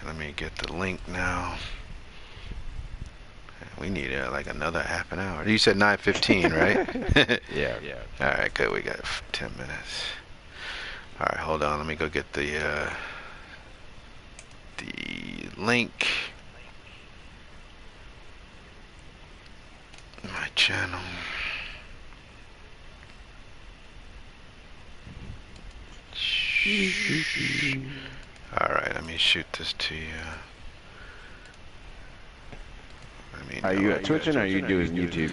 let me get the link now. We need like another half an hour. You said 9:15, right? Yeah. All right, good. We got 10 minutes. All right, hold on. Let me go get the link. My channel. All right, let me shoot this to you. Are you twitching or are you doing YouTube?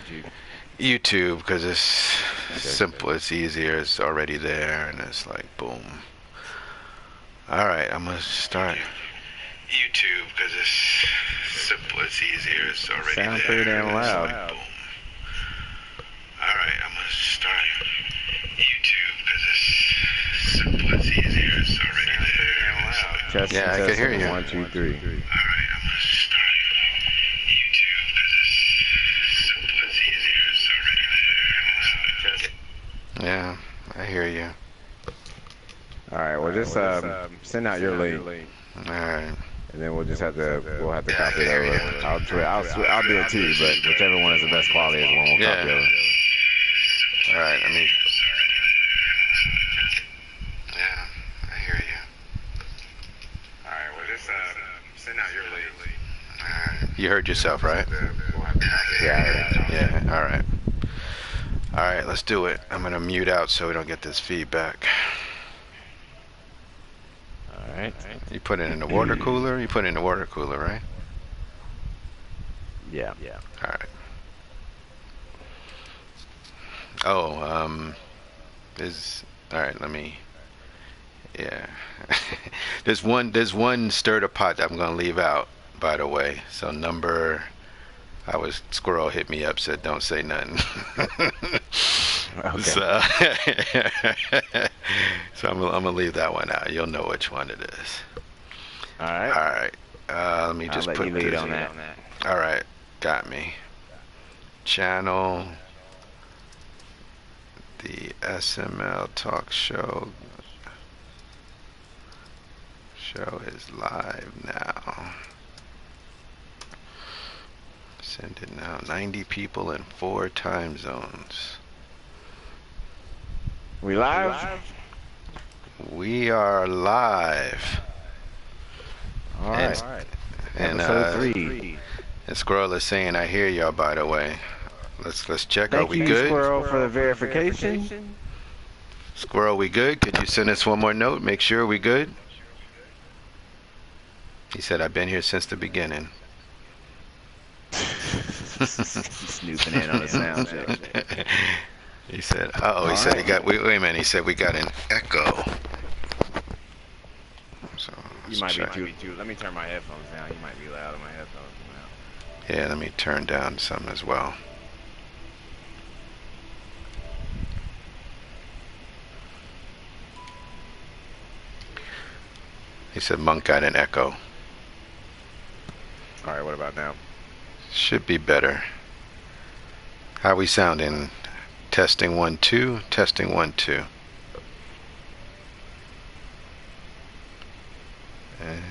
YouTube, because it's simple, it's easier, it's already there, and it's like boom. All right, I'm gonna start YouTube because it's simple, it's easier, it's already there. Sounds pretty damn loud. Like, boom. All right, I'm gonna start YouTube because it's simple, it's easier, it's already there. Testing, yeah, I can hear you. 1, 2, 3. All right, I'm gonna start YouTube because it's simple, it's easier, it's already there. Yeah, I hear you. All right, well just send out your link. All right. And then we'll have to copy it over. I'll do it too, but whichever one is the best quality is the one we'll copy over. All right, I mean. Yeah, I hear you. All right, well just send out your link. All right. You heard yourself, right? Yeah. All right. All right, let's do it. I'm gonna mute out so we don't get this feedback. All right. You put it in the water cooler. You put it in the water cooler, right? Yeah. All right. Oh, all right. Let me. Yeah. there's one stir the pot that I'm gonna leave out, by the way. So Squirrel hit me up, said don't say nothing. Okay. So I'm gonna leave that one out. You'll know which one it is. All right. All right. Let me just put you lead this on that. All right. Got me. Channel. The SML talk show. Show is live now. Send it now. 90 people in 4 time zones. We live? We are live. All right. And Episode 3. And Squirrel is saying, I hear y'all, by the way. Let's check. Are we Thank you, good? Squirrel, for the verification. Squirrel, we good? Could you send us one more note? Make sure we good? He said, I've been here since the beginning. Snooping in on the sound check. He said, he said he got, wait a minute, he said we got an echo. So You might be too. Let me turn my headphones down. You might be loud on my headphones. Yeah, let me turn down some as well. He said Monk got an echo. All right, what about now? Should be better. How we sounding? Testing 1 2. Testing 1 2.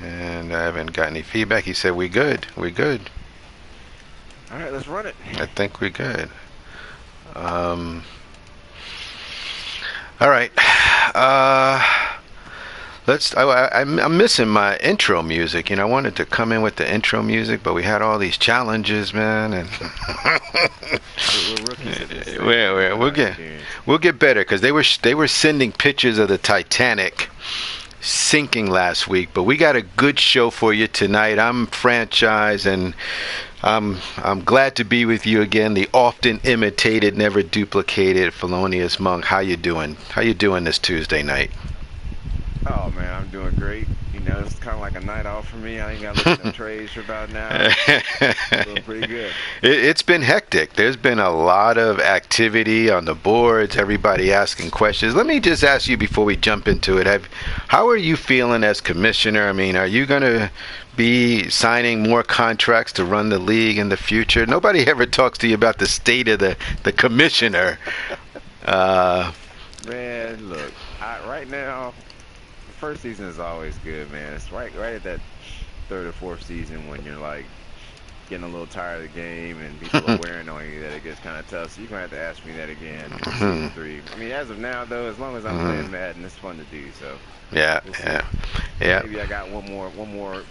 And I haven't got any feedback. He said we good. We good. All right, let's run it. I think we good. All right. I'm missing my intro music. I wanted to come in with the intro music, but we had all these challenges, man, and we'll get better because they were sending pictures of the Titanic sinking last week, but we got a good show for you tonight. I'm Franchise, and I'm glad to be with you again. The often imitated, never duplicated, felonious Monk. How you doing? How you doing this Tuesday night? Oh man, I'm doing great. It's kind of like a night off for me. I ain't got to look at the trades for about an hour. Doing pretty good. It's been hectic. There's been a lot of activity on the boards. Everybody asking questions. Let me just ask you before we jump into it. How are you feeling as commissioner? I mean, are you going to be signing more contracts to run the league in the future? Nobody ever talks to you about the state of the commissioner. Man, look, right now. First season is always good, man. It's right at that third or fourth season when you're like getting a little tired of the game and people are wearing on you that it gets kind of tough. So you're gonna have to ask me that again in season 3. I mean, as of now though, as long as I'm playing Madden, it's fun to do. So Yeah, we'll see. yeah. Maybe I got one more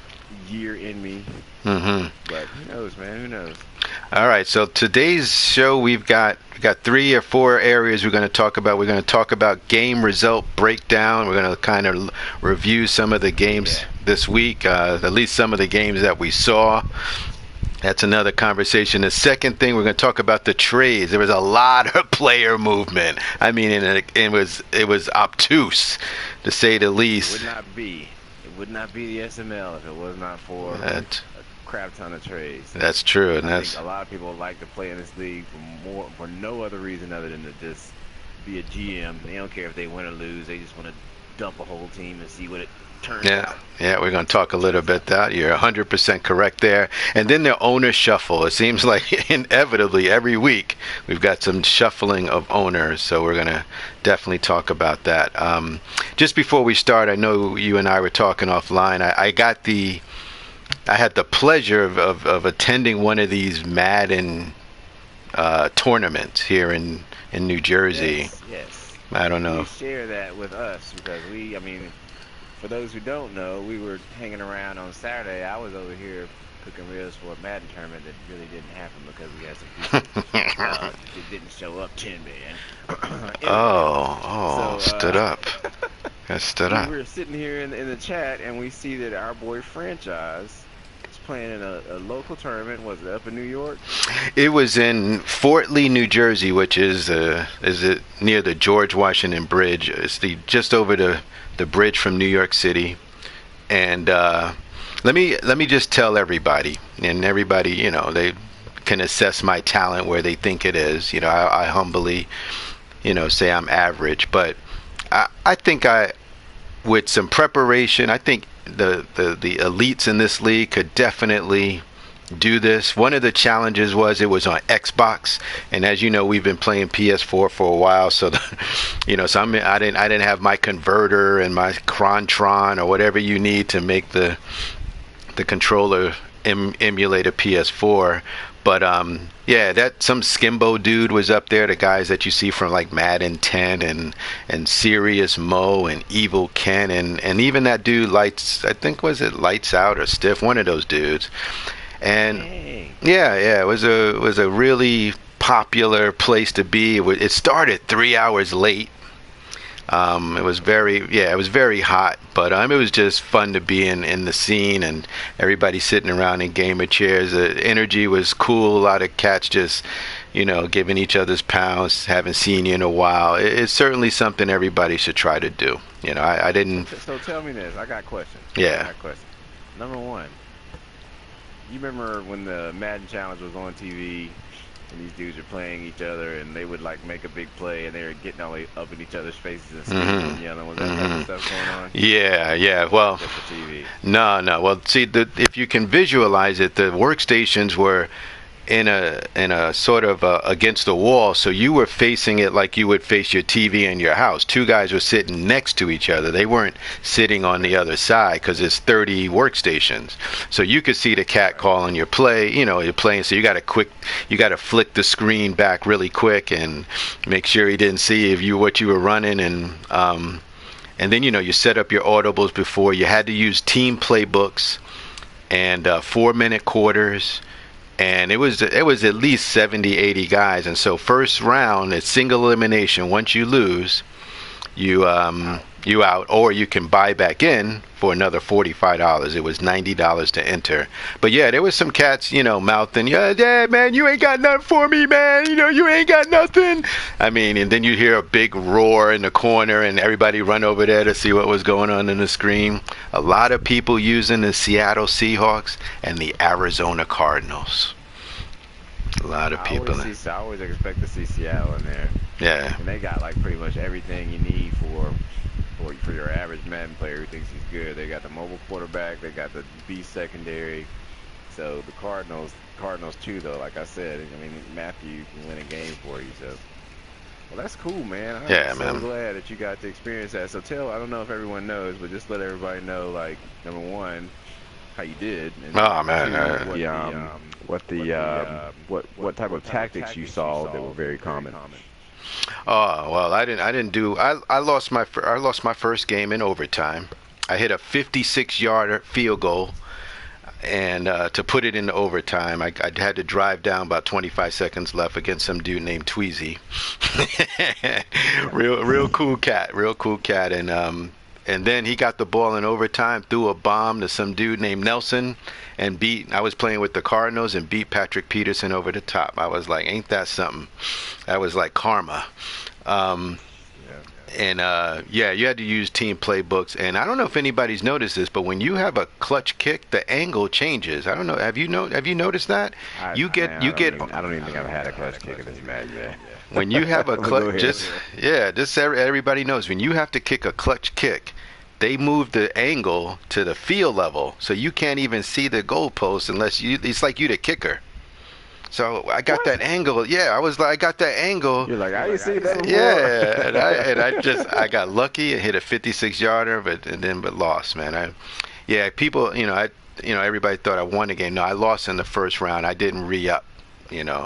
year in me. But who knows, man? Who knows? All right, so today's show we got 3 or 4 areas we're going to talk about. We're going to talk about game result breakdown. We're going to kind of review some of the games this week, at least some of the games that we saw. That's another conversation. The second thing, we're going to talk about the trades. There was a lot of player movement. I mean, it was obtuse, to say the least. It would not be the SML if it was not for a crap ton of trades. That's true, and I think a lot of people like to play in this league for no other reason other than to just be a GM. They don't care if they win or lose. They just want to dump a whole team and see what it turns out. Yeah, we're going to talk a little bit that. You're 100% correct there. And then the owner shuffle. It seems like inevitably every week we've got some shuffling of owners. So we're going to definitely talk about that. Just before we start, I know you and I were talking offline. I had the pleasure of attending one of these Madden tournaments here in New Jersey. Yes. I don't know. You share that with us because for those who don't know, we were hanging around on Saturday. I was over here cooking ribs for a Madden tournament that really didn't happen because we had some people that didn't show up 10 man. Stood up. I stood up. We were sitting here in the chat and we see that our boy Franchise is playing in a local tournament. Was it up in New York? It was in Fort Lee, New Jersey, which is it near the George Washington Bridge. It's just over the bridge from New York City. And let me just tell everybody, and everybody, they can assess my talent where they think it is. I humbly, say I'm average, but I think with some preparation, I think the elites in this league could definitely do this. One of the challenges was it was on Xbox, and as you know, we've been playing PS4 for a while, so I didn't have my converter and my Crontron or whatever you need to make the controller emulate a PS4. But that some Skimbo dude was up there, the guys that you see from like Madden 10 and Serious Mo and Evil Ken and even that dude Lights Out or Stiff, one of those dudes. And it was a really popular place to be. It started 3 hours late. It was very hot, but it was just fun to be in the scene and everybody sitting around in gamer chairs. The energy was cool. A lot of cats just, giving each other's pounds. Haven't seen you in a while. It's certainly something everybody should try to do. I didn't. So tell me this. I got questions. Yeah. Number one, you remember when the Madden Challenge was on TV? And these dudes are playing each other, and they would like make a big play, and they were getting all up in each other's faces and screaming, yelling. Was that type of stuff going on? Yeah. Well, just for TV. No. Well, see, if you can visualize it, the workstations were in a sort of against the wall, so you were facing it like you would face your TV in your house. 2 guys were sitting next to each other. They weren't sitting on the other side because it's 30 workstations. So you could see the cat calling your play. You're playing, so you got to flick the screen back really quick and make sure he didn't see what you were running, and then you set up your audibles before. You had to use team playbooks and 4-minute quarters. And it was at least 70, 80 guys. And so first round, it's single elimination. Once you lose, you out, or you can buy back in for another $45. It was $90 to enter. But yeah, there was some cats, mouthing, yeah, man, you ain't got nothing for me, man. You ain't got nothing. I mean, and then you hear a big roar in the corner, and everybody run over there to see what was going on in the screen. A lot of people using the Seattle Seahawks and the Arizona Cardinals. A lot of people. I always expect to see Seattle in there. Yeah. And they got like pretty much everything you need for your average Madden player who thinks he's good. They got the mobile quarterback. They got the beast secondary. So the Cardinals too, though. Like I said, Matthew can win a game for you. So, well, that's cool, man. I'm so glad that you got to experience that. So I don't know if everyone knows, but just let everybody know. Like, number one, how you did. And Oh man, what type of tactics you saw that were very common. oh well, I didn't do. I lost my first game in overtime. I hit a 56-yarder field goal, and to put it into overtime, I had to drive down about 25 seconds left against some dude named Tweezy. Real cool cat, and then he got the ball in overtime, threw a bomb to some dude named Nelson, and I was playing with the Cardinals and beat Patrick Peterson over the top. I was like, ain't that something? That was like karma. And yeah, you had to use team playbooks. And I don't know if anybody's noticed this, but when you have a clutch kick, the angle changes. I don't know. Have you noticed that? I don't even think I've had a clutch kick in this match. Yeah. When you have a clutch, just everybody knows when you have to kick a clutch kick, they move the angle to the field level, so you can't even see the goalpost unless it's like you the kicker. So I got that angle. Yeah, I got that angle. You're like, I didn't see that before. Yeah, and I got lucky and hit a 56-yarder, but lost, man. People, everybody thought I won the game. No, I lost in the first round. I didn't re-up,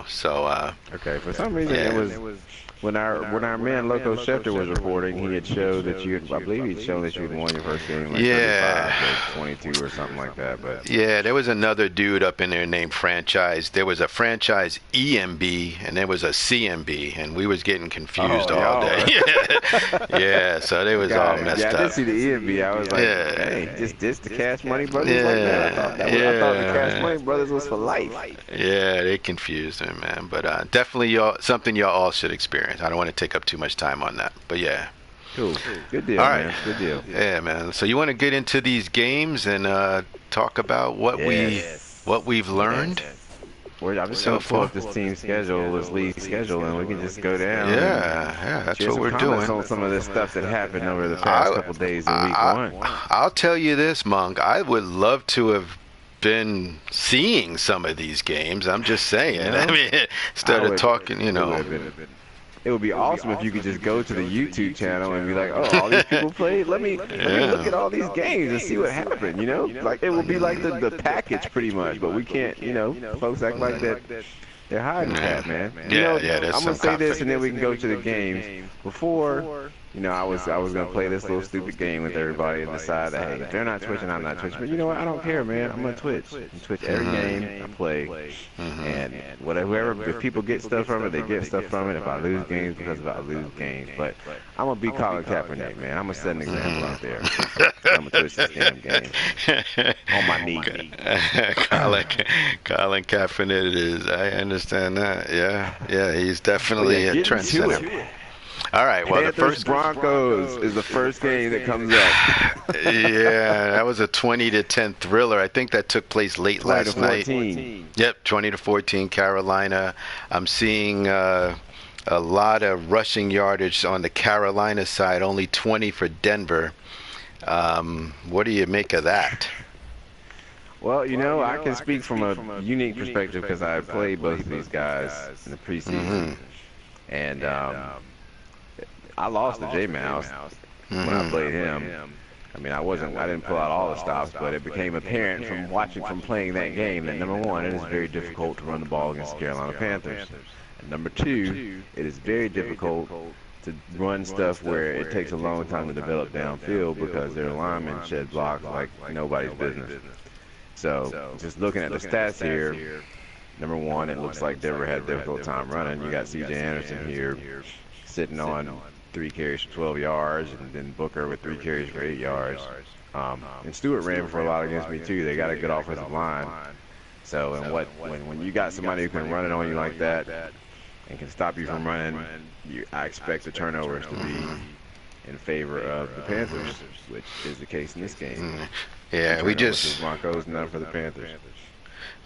so. Okay, for some reason it was when our man Loco Schefter was reporting, he had showed that I believe he'd shown that you had won your first game, like 35-22 or something like that. But yeah, there was another dude up in there named Franchise. There was a franchise-EMB and there was a CMB, and we was getting confused all day. Yeah, so they was all messed up. I did see the EMB. I was like, hey, just the Cash Money Brothers like that. I thought the Cash Money Brothers was for life. Yeah, they confused him, man. But definitely something y'all all should experience. I don't want to take up too much time on that, but yeah. Cool. Good deal, man. Right. Good deal. Yeah, man. So you want to get into these games and talk about what we've learned? I'm just going to pull up this team schedule, this league schedule, and we can just go down. Yeah, that's what we're doing. On some of this stuff that happened over the past couple days of week one. I'll tell you this, Monk. I would love to have been seeing some of these games. I'm just saying. I mean, instead of talking, It would be awesome if you could just go to the YouTube channel and be like, oh, all these people played? Let me look at all these games and see what happened, Like, it would be like the package pretty much, but we can't, folks act like that. They're hiding that, man. I'm going to say this and then we can go to the games. Before, I was going to play this little stupid game with everybody and decide that, hey, if they're not twitching, I'm not twitching. But you know what? I don't care, man. I'm going to twitch. I twitch every game I play. And whoever, if people get stuff from it, they get stuff from it. If I lose games, because I lose games. But I'm going to be Colin Kaepernick, man. I'm going to set an example out there. I'm going to twitch this damn game. On my knee. Colin Kaepernick is, I understand that. Yeah, he's definitely a trendsetter. All right, well, Panthers, the first Broncos is the first game that comes up. Yeah, that was a 20-10 thriller. I think that took place late last night. Yep, 20-14 Carolina. I'm seeing a lot of rushing yardage on the Carolina side, only 20 for Denver. What do you make of that? Well, I can speak from a unique perspective because I played both of these guys in the preseason. And I lost to J-Mouse when I played him. I mean, I didn't pull out all the stops, but it became apparent from playing that game that, number one, it is very difficult to run the ball against the Carolina Panthers. And number two, it is very difficult to run stuff where it takes a long time to develop downfield because their linemen shed blocks like nobody's business. So, just looking at the stats here, number one, it looks like Denver had a difficult time running. You got C.J. Anderson here sitting on 3 carries for 12 yards, and then Booker with 3 carries for 8 yards. And Stewart ran for a lot against me too. They got a good offensive line. So, and when you got somebody who can run it on you like that and can stop you from running, I expect the turnovers to be in favor of the Panthers, which is the case in this game. Yeah, we just Broncos, none for the Panthers.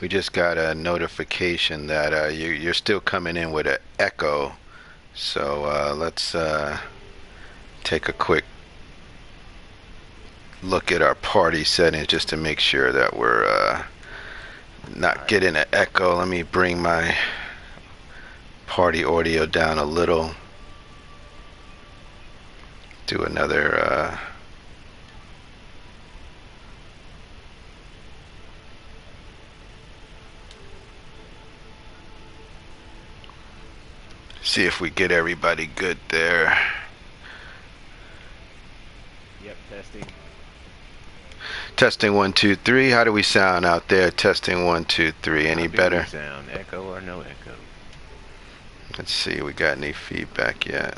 We just got a notification that you're still coming in with an echo. So let's take a quick look at our party settings just to make sure that we're not getting an echo. Let me bring my party audio down a little. Do another see if we get everybody good there. Yep, testing. Testing 1 2 3. How do we sound out there? Testing 1 2 3. Any better? Sound echo or no echo? Let's see. We got any feedback yet?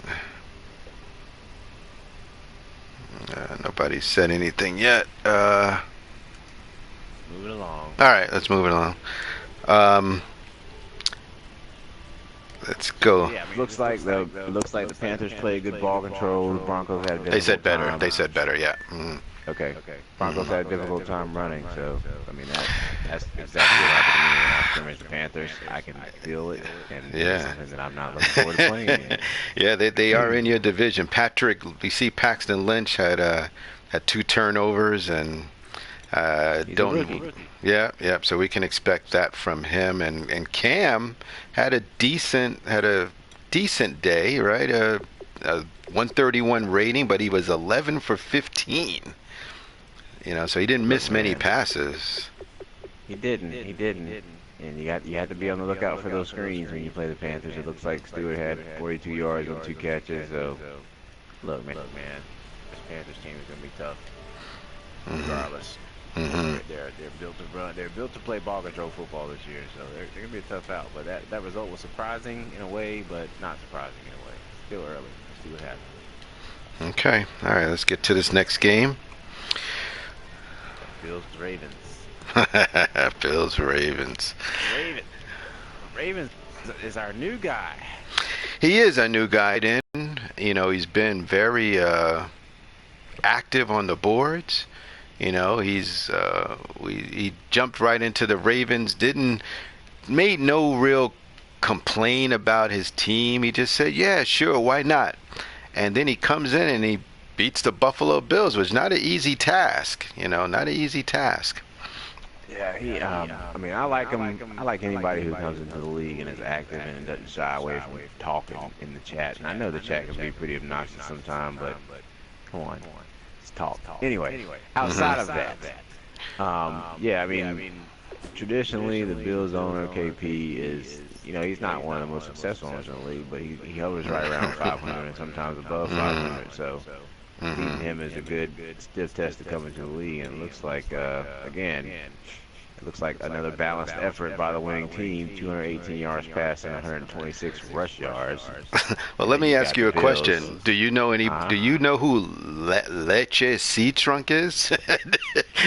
Nobody said anything yet. Moving along. All right, let's move it along. Let's go. Yeah, I mean, looks like the Panthers played good ball control. The Broncos had a difficult They said better. time. They said better. Yeah. Okay. Broncos had a difficult time running, so I mean that's exactly what happened to me when I scrimmaged the Panthers. I can feel it, and it's something that I'm not looking forward to playing again. Yeah, they are in your division. We see Paxton Lynch had 2 turnovers and He's a rookie. Yeah. So we can expect that from him. And Cam had a decent day, right? A 131 rating, but he was 11 for 15. So he didn't miss many passes. He didn't. And you had to be on the lookout for those screens when you play the Panthers. It looks like Stewart had 42 yards on 2 catches. So look, man, this Panthers team is gonna be tough, regardless. They're built to run. They're built to play ball control football this year. So they're gonna be a tough out. But that result was surprising in a way, but not surprising in a way. Still early. Let's see what happens. Okay. All right. Let's get to this next game. Bills Ravens. Bills Ravens. Ravens is our new guy. He is a new guy. He's been very active on the boards. He jumped right into the Ravens. Made no real complaint about his team. He just said, "Yeah, sure, why not?" And then he comes in and he beats the Buffalo Bills, which is not an easy task. Not an easy task. Yeah, I mean, I like him. I like anybody who comes into the league and is active and doesn't shy away from talking in the chat. And I know the chat can be pretty obnoxious sometimes, but come on, let's talk. Anyway, outside of that, I mean, traditionally the Bills owner KP is, he's not one of the most successful owners in the league, but he hovers right around 500 and sometimes above 500. So beating him is a good stiff test to come into the league, and it looks like it looks like another balanced effort by the winning team. 218 yards passing, 126 rush yards. Well, let me ask you a question. Do you know Do you know who Leche C-Trunk is?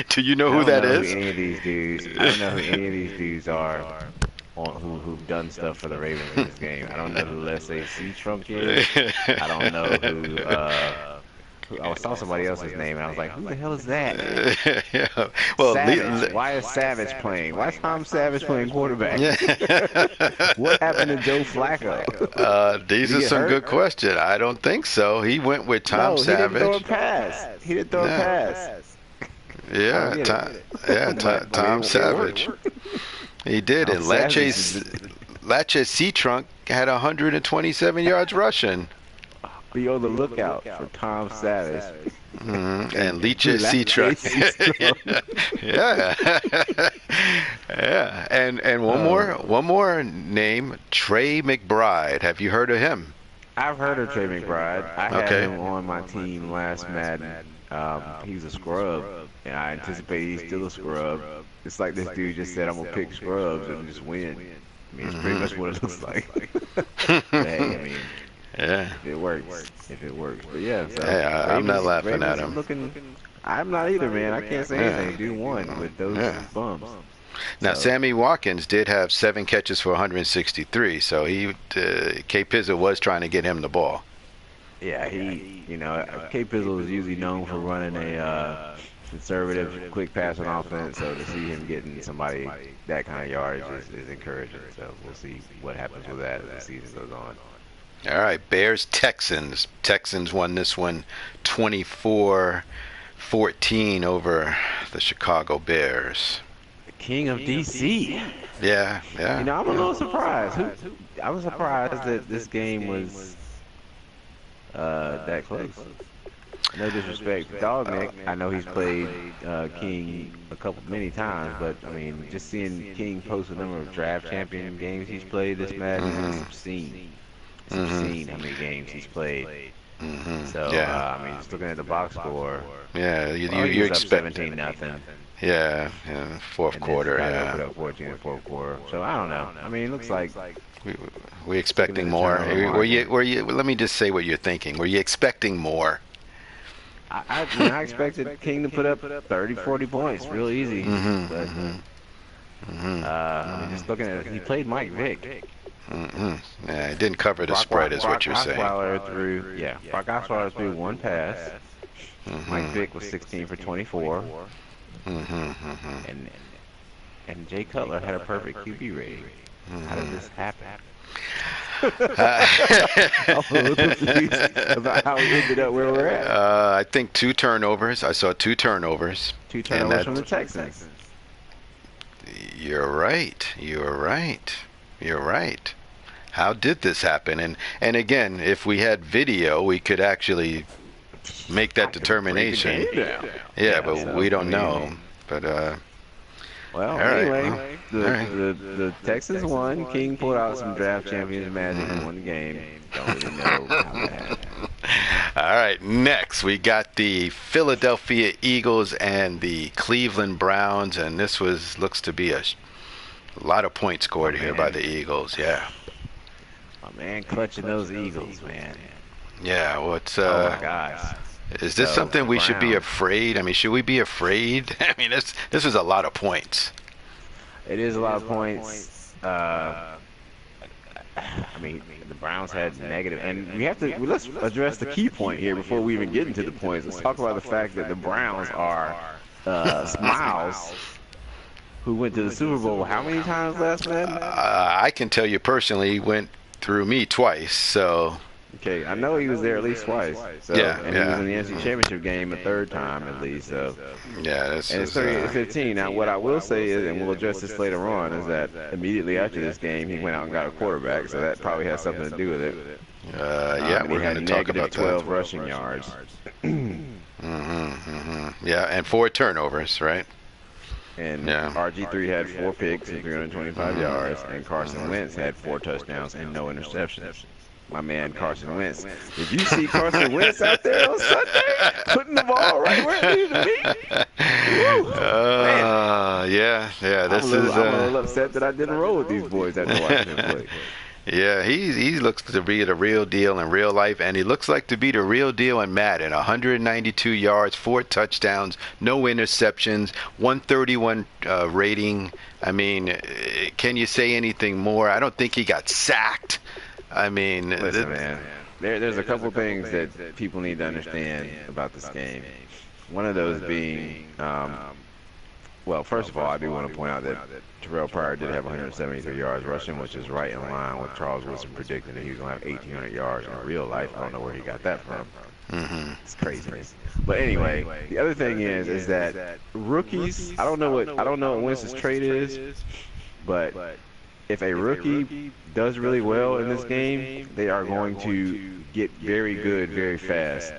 Do you know who that is? I don't know who any of these dudes. I don't know who any of these dudes are. Who've done stuff for the Ravens in this game. I don't know who Leche C-Trunk is. I don't know who. I saw somebody else's name and I was like, who the hell is that? Yeah. Well, Savage. Why is Savage playing? Why is Tom Savage playing quarterback? What happened to Joe Flacco? These are some good questions. I don't think so. He went with Tom Savage. He didn't throw a pass. He didn't throw a pass. Yeah, Tom Savage. He did, and Leche C-Trunk had 127 yards rushing. Be on the lookout for Tom Savage. And Leche C-Trunk. Yeah. Yeah. And one more name, Trey McBride. Have you heard of him? I've heard of Trey McBride. I had him on my team last Madden. He's a scrub, and I anticipate he's still a scrub. It's like this dude just said, I'm going to pick scrubs and just win. I mean, it's pretty much what it looks like. Hey, I mean, if it works. But yeah, so I'm not laughing at him. I'm not either, man. I can't say anything. Dude won with those bums. Now, Sammy Watkins did have 7 catches for 163, so K. Pizzle was trying to get him the ball. Yeah, K. Pizzle is usually known for running a conservative, quick passing offense, so to see him getting somebody that kind of yardage is encouraging. So we'll see what happens with that as the season goes on. All right, Bears-Texans. Texans won this one 24-14 over the Chicago Bears. The king of D.C. Yeah. I'm a little surprised. I was surprised that this game was that close. No disrespect to Dogneck. I know he's played King many times, but I mean, just seeing King post the number of draft champion games he's played this Madden is obscene. since you've seen how many games he's played. So Yeah. I mean, just looking at the box score, Yeah. you You up expect. 17-0. Yeah. Yeah. Fourth And then quarter. Chicago Yeah. put up 14 in the fourth quarter. So I don't know. I mean, it looks like We, we looking at expecting the more. turnover Were you? margin. Were you? Let me just say what you're thinking. Were you expecting more? I expected King to put up 30, 40 points real easy. But I mean, just looking at it, he played Mike Vick. Yeah, it didn't cover the spread, is what you're saying. Brock Osweiler threw one pass. Mike Vick was 16 for 24. And Jay Cutler had a perfect QB rating. How did this happen? I'm a little confused about how we ended up where we're at. I think 2 turnovers. I saw 2 turnovers. 2 turnovers from the Texans. You're right. You're right. You're right. How did this happen? And again, if we had video, we could actually make that determination. Yeah, but we don't know. But well, anyway, the Texans won. King pulled out some draft champions magic and won the game. Don't really know how that happened. All right, next we got the Philadelphia Eagles and the Cleveland Browns, and this looks to be a lot of points scored here by the Eagles. Yeah. My man clutching those Eagles, man. Yeah, what's oh my gosh. Is this something we should be afraid? I mean, should we be afraid? I mean, this is a lot of points. It is a lot of points. I mean, the Browns had negative, and let's address the key point here before we even get into the points. Let's talk about the fact that the Browns are Smiles, who went to the Super Bowl how many times last night? I can tell you personally, he went through me twice, so. Okay, I know he was there at least twice. So, yeah, and he was in the NFC Championship game a third time at least. So. Yeah, and it's 38-15. Now, what I will say is, and we'll address this later on, is that immediately after this game, he went out and got a quarterback. So that probably has something to do with it. Yeah, we're going to talk about 12 rushing yards. Yeah, and 4 turnovers, right? And RG3 had 4 picks and 325 yards, and Carson Wentz had 4 touchdowns and no interceptions. My man Carson Wentz. Did you see Carson Wentz out there on Sunday putting the ball right where it needed to be? Yeah. I'm a little upset that I didn't roll with these boys after watching them play. Yeah, he looks to be the real deal in real life, and he looks like to be the real deal in Madden. 192 yards, 4 touchdowns, no interceptions, 131 rating. I mean, can you say anything more? I don't think he got sacked. I mean, listen, man. There's a couple things that people need to understand about this game. One of those being, well, first of all, I do want to point out that Terrell Pryor did have 173 yards rushing, which is right in line with Charles Woodson predicting that he was going to have 1,800 yards in real life. I don't know where he got that from. It's craziness. But anyway, the other thing is that rookies. I don't know what Winston's trade is, but if a rookie does really well in this game, they are going to get very good very fast.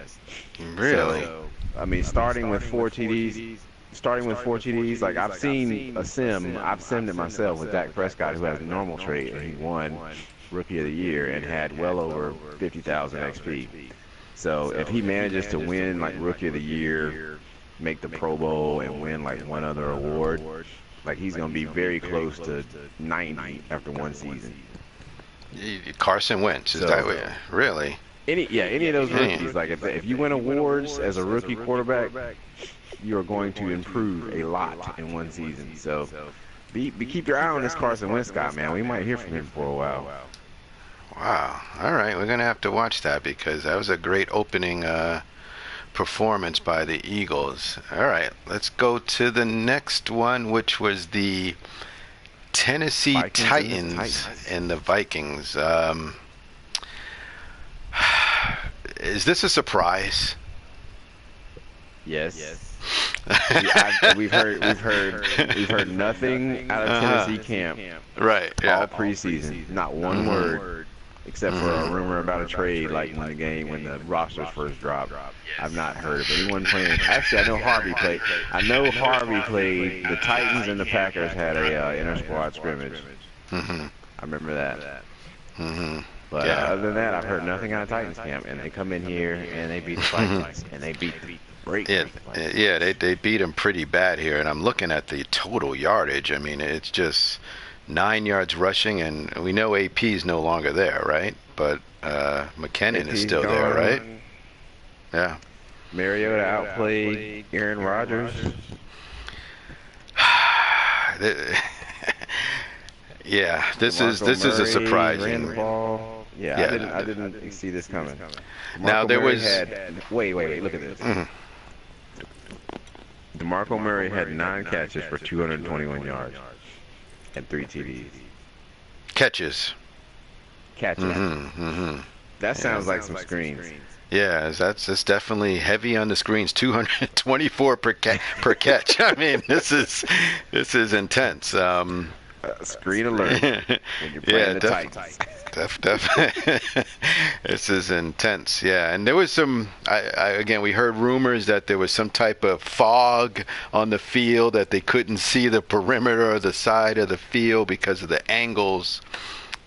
Really? So, I mean, starting with 4 TDs, like I've seen I've simmed it myself with Dak Prescott, who has a normal trait, and he won Rookie of the Year and had well over 50,000 XP. So if he manages to win like Rookie of the Year, make the Pro Bowl, and win like one other award, like he's going to be very close to 90 after one season. Carson Wentz, is that way? Really? Any of those rookies, like if you win awards as a rookie quarterback, you are going to improve a lot in one season. So keep your eye on this Carson Wentz guy, man. We might hear from him for a while. Wow. All right, we're going to have to watch that because that was a great opening performance by the Eagles. All right, let's go to the next one, which was the Tennessee Titans and the Vikings. Is this a surprise? Yes. We've heard nothing out of Tennessee camp. Right. Yeah. All preseason, not one word, except for a rumor about a trade, like when the rosters first dropped. I've not heard of anyone playing. Actually, I know Harvey played. The Titans and the Packers had a inter-squad scrimmage. I remember that. But other than that, I've heard nothing out of Titans camp. And they come in here and they beat the Vikings, and they beat the Vikings. Yeah, they beat them pretty bad here. And I'm looking at the total yardage. I mean, it's just 9 yards rushing, and we know AP is no longer there, right? But McKinnon is still there, right? Yeah. Mariota outplayed Aaron Rodgers. Yeah, this is a surprising. Yeah, I didn't see this coming. Now there was wait, look at this. DeMarco Murray had 9 catches for 221 yards and 3 TDs. Catches. That sounds like some screens. Yeah, that's definitely heavy on the screens. 224 per catch. I mean, this is intense. Screen alert when you're playing the Titans. This is intense. Yeah, and there was some. Again, we heard rumors that there was some type of fog on the field, that they couldn't see the perimeter or the side of the field because of the angles.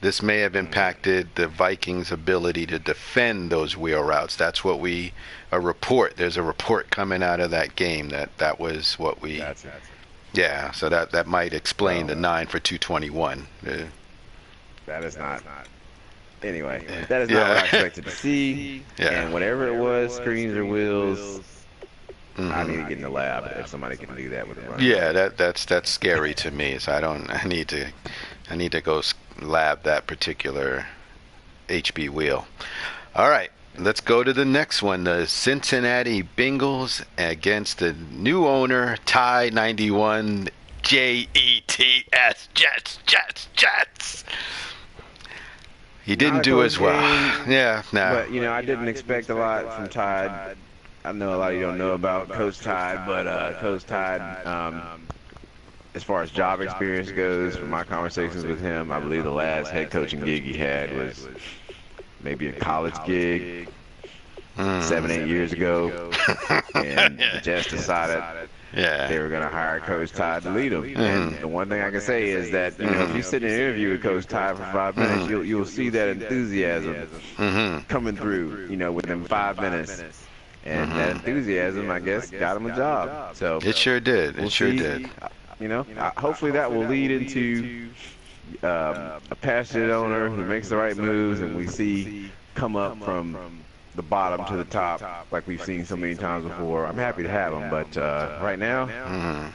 This may have impacted the Vikings' ability to defend those wheel routes. That's what there's a report coming out of that game that was what we. That's it. Yeah, so that might explain the 9 for 221. That is not. Anyway, that is not what I expected to see. Yeah. And whatever it was, screens or wheels, I need to get in the lab if somebody can do that with a run. Yeah, that's scary to me. So I need to go lab that particular HB wheel. All right. Let's go to the next one. The Cincinnati Bengals against the new owner, Ty 91, Jets. Jets. He didn't do as well. Yeah, no. But, I didn't expect a lot from Ty. I know a lot of you don't know about Coach Ty, but Coach Ty, as far as job experience goes, from my conversations with him, I believe the last head coaching gig he had was maybe a college gig 7-8 years ago, and the Jets decided they were going to hire Coach Ty to lead them. And the one thing I can say is that if you sit in an interview with Coach Ty for 5 minutes, you'll see that enthusiasm coming through, within 5 minutes. And that enthusiasm, I guess, got him a job. So it sure did. It sure did. Hopefully that will lead into a passionate owner who makes the right moves, and we see come up from the bottom to the top like we've seen so many times before. I'm happy to have him, but right now, I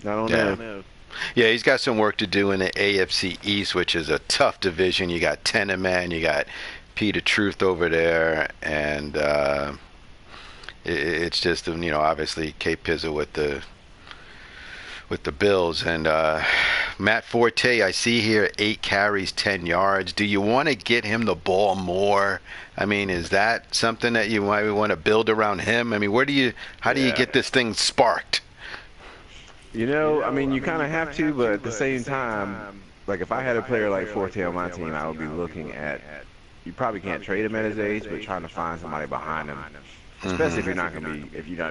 don't know. Yeah, he's got some work to do in the AFC East, which is a tough division. You got Teneman, you got Peter Truth over there, and it's just obviously K Pizza with the Bills. And Matt Forte, I see here 8 carries, 10 yards. Do you want to get him the ball more? I mean, is that something that you might want to build around him? I mean, how do you get this thing sparked? You kind of have to, but at the same time, like if I had a player like Forte on my team, I would be looking at, you probably can't trade him at his age, but trying to find somebody behind him, especially if you're not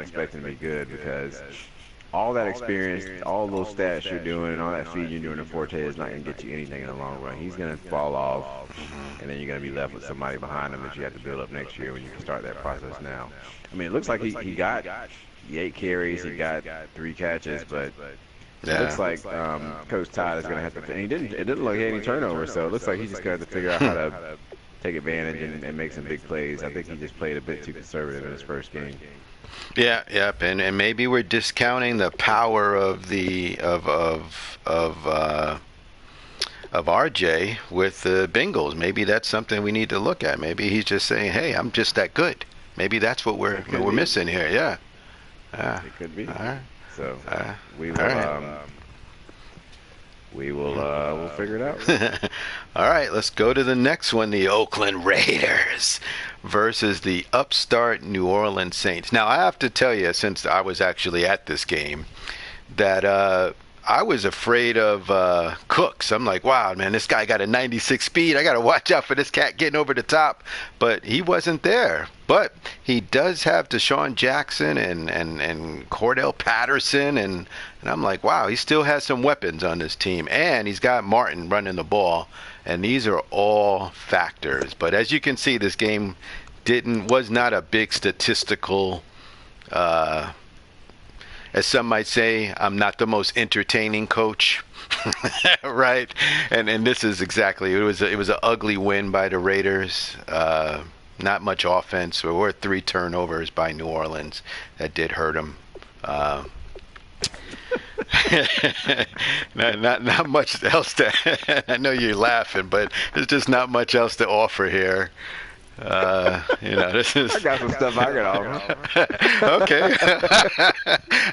expecting to be good, because all that experience, all those stats you're doing, and all that feed you're doing to Forte is not going to get you anything in the long run. He's going to fall off, and then you're going to be left with somebody behind him that you have to build up next year when you can start that process now. I mean, it looks like he got 8 carries, he got 3 catches, but it looks like Coach Todd is going to have to. And it didn't look like any turnovers, so it looks like he's just going to have to figure out how to take advantage and make some big plays. I think he just played a bit too conservative in his first game. Yeah, yep, and maybe we're discounting the power of RJ with the Bengals. Maybe that's something we need to look at. Maybe he's just saying, "Hey, I'm just that good." Maybe that's what we're missing here. Yeah. It could be. All right. So we'll figure it out. All right, let's go to the next one. The Oakland Raiders versus the upstart New Orleans Saints. Now, I have to tell you, since I was actually at this game, that I was afraid of Cooks. I'm like, wow, man, this guy got a 96 speed. I got to watch out for this cat getting over the top. But he wasn't there. But he does have Deshaun Jackson and Cordell Patterson, and I'm like, wow, he still has some weapons on this team, and he's got Martin running the ball, and these are all factors. But as you can see, this game was not a big statistical. As some might say, I'm not the most entertaining coach, right? And this is exactly it was an ugly win by the Raiders. Not much offense. There were 3 turnovers by New Orleans that did hurt them. Not much else to. I know you're laughing, but there's just not much else to offer here. This is. I got some stuff I can offer. Okay.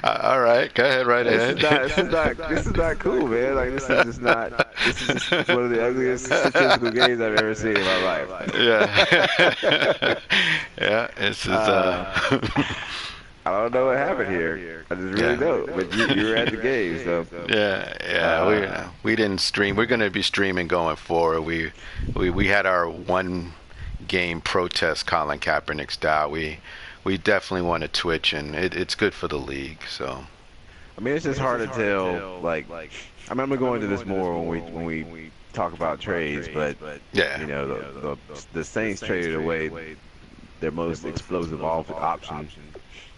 All right. Go ahead. Right ahead. This is not cool, man. Like this is just not. This is just one of the ugliest statistical games I've ever seen in my life. Yeah. Yeah. This is. I don't know what happened here. I just really don't. But you were at the game, so. Yeah. We didn't stream. We're going to be streaming going forward. We had our one game protest Colin Kaepernick style. We definitely want to Twitch, and it's good for the league. So. I mean, it's just hard to tell. Like, I mean, I'm gonna go into this more when we talk about trades, but yeah, you know, the Saints traded away their most explosive option.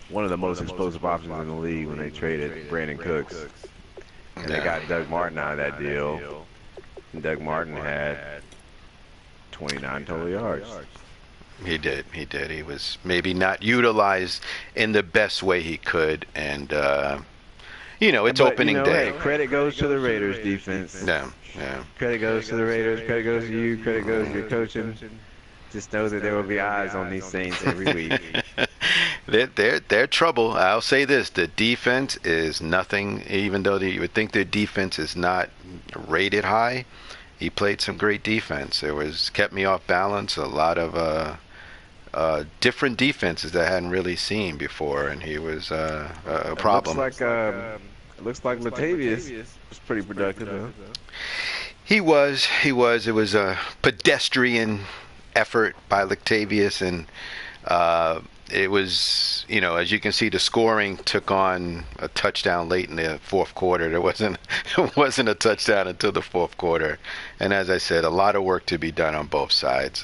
One of the most explosive options in the league when they traded Brandon Cooks. And they got Doug Martin out of that deal. And Doug Martin had 29 total yards. He did. He was maybe not utilized in the best way he could. And, it's opening day. Hey, credit goes to the Raiders defense. Yeah. Credit goes to the Raiders. Credit goes to you. Credit goes to your coaching. Just know that there will be eyes on these Saints every week. They're trouble. I'll say this: the defense is nothing. Even though you would think their defense is not rated high, he played some great defense. Kept me off balance. A lot of different defenses that I hadn't really seen before, and he was a problem. It looks like Latavius was pretty productive, though. He was. It was a pedestrian effort by Latavius, and it was, as you can see, the scoring took on a touchdown late in the fourth quarter. There wasn't a touchdown until the fourth quarter, and as I said, a lot of work to be done on both sides.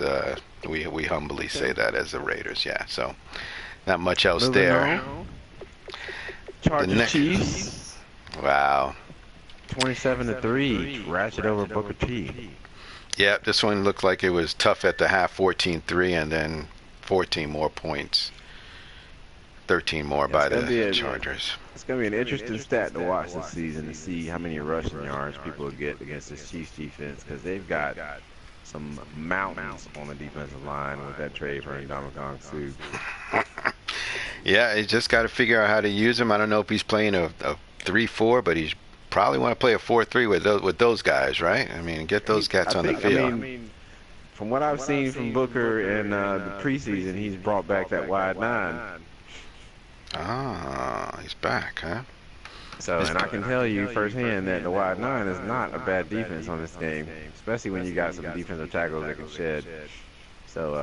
We humbly say that as the Raiders, yeah. So, not much else there. Chargers Chiefs. Wow. 27-3, ratchet over Booker T. Yeah, this one looked like it was tough at the half, 14-3, and then 14 more points. 13 more by the Chargers. It's going to be an interesting stat to watch this season to see how many rushing yards people get against this Chiefs defense, because they've got some mountains on the defensive line with that trade for Ndamukong Suh. Yeah, you just got to figure out how to use him. I don't know if he's playing a 3-4, but he's probably want to play a 4-3 with those guys, right? I mean, get those cats on the field. I mean, from what I've seen from Booker in the preseason, he's brought back that wide 9. Ah, he's back, huh? So, and I can tell you firsthand that the wide 9 is not a bad defense on this game, especially when you got some defensive tackles that can shed. So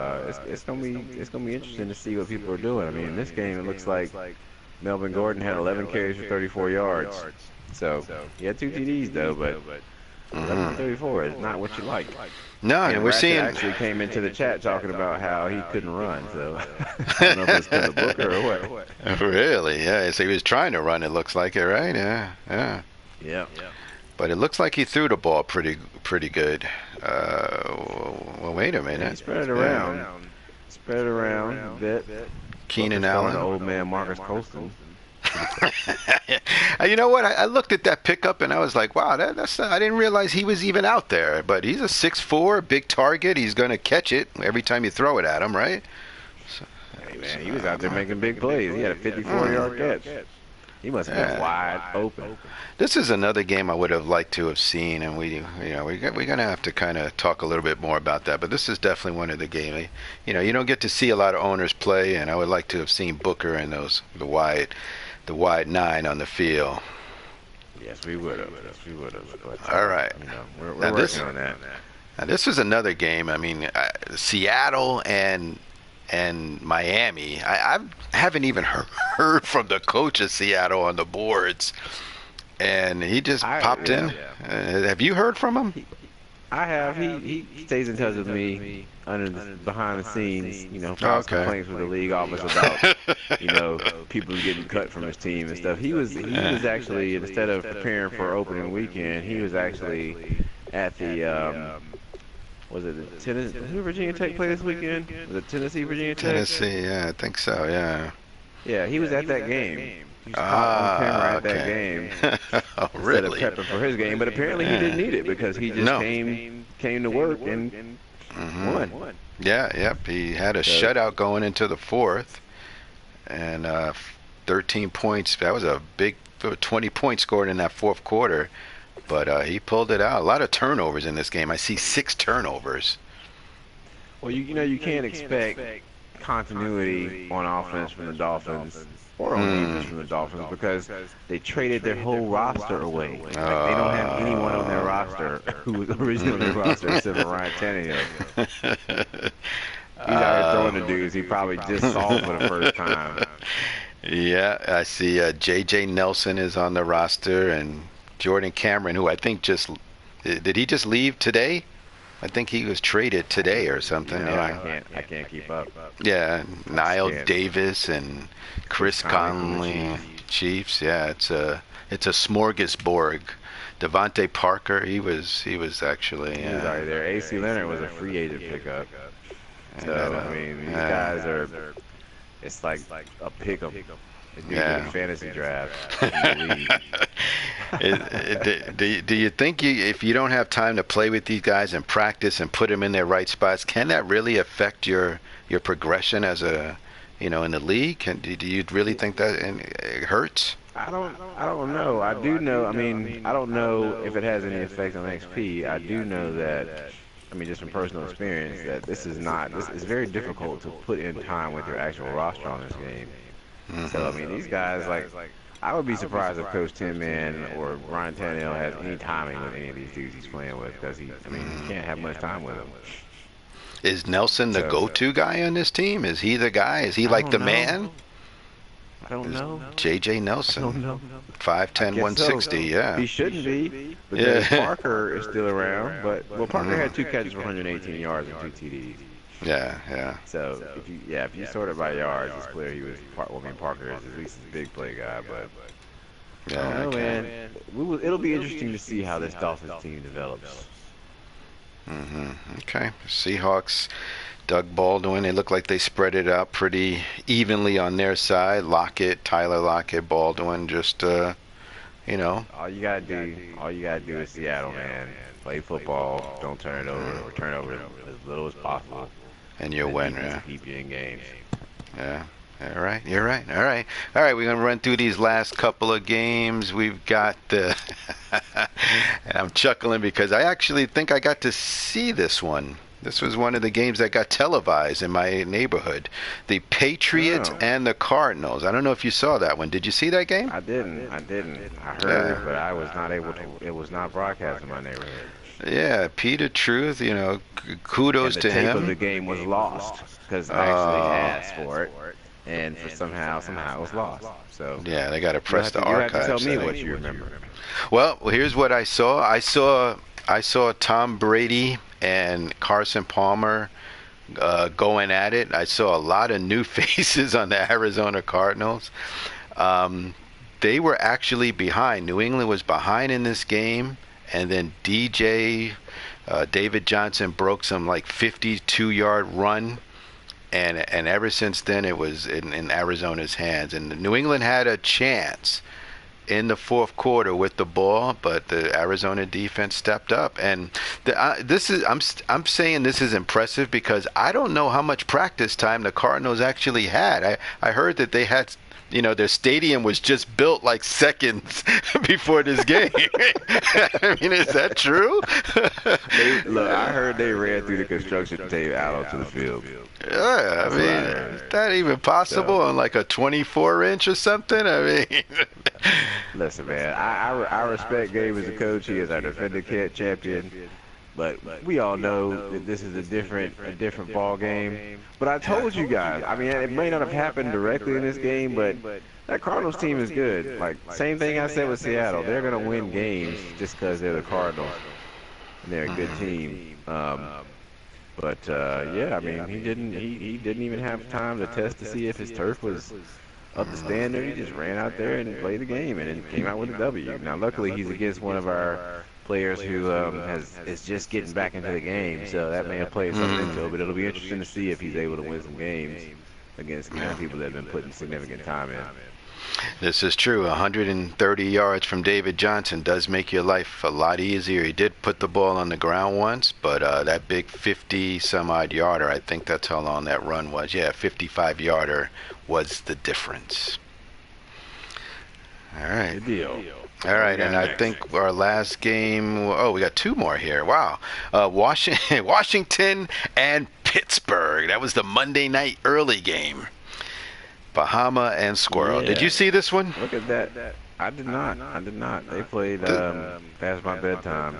it's gonna be interesting to see what people are doing. I mean, in this game, it looks like Melvin Gordon had 11 carries for 34 yards. So he had 2 TDs though, but 11 for 34 is not what you like. No, and we're seeing actually came into the chat talking about how he couldn't run. So I don't know if it's because of Booker or what. Really, yeah. So he was trying to run. It looks like it, right? Yeah. But it looks like he threw the ball pretty good. Well, wait a minute. He spread it around. Spread it around a bit. Keenan Allen. Old man Marcus Colston. You know what? I looked at that pickup and I was like, wow, that's I didn't realize he was even out there. But he's a 6'4", big target. He's going to catch it every time you throw it at him, right? So, hey, man, he was out there making big plays. He had a 54-yard catch. He must have been wide open. This is another game I would have liked to have seen, and we're going to have to kind of talk a little bit more about that. But this is definitely one of the games. You don't get to see a lot of owners play, and I would like to have seen Booker and the wide 9 on the field. Yes, we would have. But, all right. We're working on that. Now this is another game. I mean, Seattle and and Miami. I haven't even heard from the coach of Seattle on the boards, and he just popped in. Have you heard from him? I have. He stays in touch with me behind the scenes. Files complaints with the league office about people getting cut from his team and stuff. He was actually, instead of preparing for opening weekend, he was actually at the was it the Tennessee? Who Virginia Tech play this weekend? Was it Tennessee, Virginia Tech? Tennessee, yeah, I think so. Yeah. Yeah, he was at that game. He was caught on camera at that game. Oh, really? Instead of prepping for his game, but apparently he didn't need it because he just came to work and won. Yeah, yep. He had a shutout going into the fourth, and 13 points. That was a big 20 points scored in that fourth quarter, but he pulled it out. A lot of turnovers in this game. I see 6 turnovers. Well, you can't expect continuity on offense from the Dolphins or on defense from the Dolphins because they traded their whole roster away. Like, they don't have anyone on their roster who was originally on their roster except for Ryan Tannehill. He's out here throwing the dudes he probably just saw for the first time. Yeah, I see J.J. Nelson is on the roster, and Jordan Cameron, who I think did he just leave today? I think he was traded today or something. I can't keep up. Yeah, Niall Davis and Chris Conley, Chiefs. Yeah, it's a smorgasbord. Devontae Parker, he was actually. He was already there. AC Leonard was a free agent pickup. So I mean, these guys are. It's like a pick-em. Fantasy draft. Do you think if you don't have time to play with these guys and practice and put them in their right spots, can that really affect your progression as in the league? Do you really think that it hurts? I don't know. I do know. I mean, I don't know if it has any effect on XP. I do know that. I mean, just from personal experience, that this is very difficult to put in time with your actual roster on this game. So, I mean, these guys, I would be surprised if Coach Tim Man or Ryan Tannehill has any timing with any of these dudes he's playing with because he can't have much time with them. Is Nelson the go-to guy on this team? Is he the guy? Is he like the man? I don't know. J.J. Nelson. I don't know. 5'10", 160, yeah. He shouldn't be because Parker is still around. But Parker had 2 catches for 118 yards and 2 TDs. Yeah. So if you sort it by yards, it's clear he was. Parker is at least a big play guy, but I don't know, man. It'll be interesting to see how this Dolphins team develops. Okay. Seahawks, Doug Baldwin. It looked like they spread it out pretty evenly on their side. Tyler Lockett, Baldwin. Just all you gotta do is Seattle, man. Play football. Don't turn it over, or turn over as little as possible. And you'll win, yeah. Keep you in games. Yeah. All right. You're right. All right. We're going to run through these last couple of games. We've got and I'm chuckling because I actually think I got to see this one. This was one of the games that got televised in my neighborhood. The Patriots and the Cardinals. I don't know if you saw that one. Did you see that game? I didn't. I heard it, but I was not able to. It was not broadcast in my neighborhood. Yeah, Peter Truth, kudos to him. The tape of the game was lost because I actually asked for it, and somehow it was lost. So yeah, they got to press the archive. You have to tell me what you remember. Well, here's what I saw. I saw Tom Brady and Carson Palmer going at it. I saw a lot of new faces on the Arizona Cardinals. They were actually behind. New England was behind in this game. And then David Johnson broke some 52-yard run, and ever since then it was in Arizona's hands. And New England had a chance in the fourth quarter with the ball, but the Arizona defense stepped up. And I'm saying this is impressive because I don't know how much practice time the Cardinals actually had. I heard that they had. Their stadium was just built seconds before this game. I mean, is that true? I heard they ran through the construction tape out onto the field. Yeah, I mean, is that even possible on a 24-inch or something? I mean, listen, man, I respect Gabe as a coach. He is our defending champion. But we all know that this is a different ball game. But I told you guys, I mean, it may not have happened directly in this game, but that Cardinals team is good. Like, same thing I said with Seattle. They're going to win games just because they're the Cardinals. And they're a good team. But yeah, I mean, he didn't even have time to test to see if his turf was up to standard. He just ran out there and played the game and came out with a W. Now, luckily, he's against one of our players who is just getting back into the game, so that may have played something into it. But it'll be interesting to see if he's able to win some games against people that have been putting significant time in. This is true. 130 yards from David Johnson does make your life a lot easier. He did put the ball on the ground once, but that big 50-some-odd yarder, I think that's how long that run was. Yeah, 55-yarder was the difference. All right. Good deal. All right, and I think our last game, we got two more here. Wow. Washington and Pittsburgh. That was the Monday night early game. Bahama and Squirrel. Yeah. Did you see this one? Look at that. I did not. They played past my bedtime.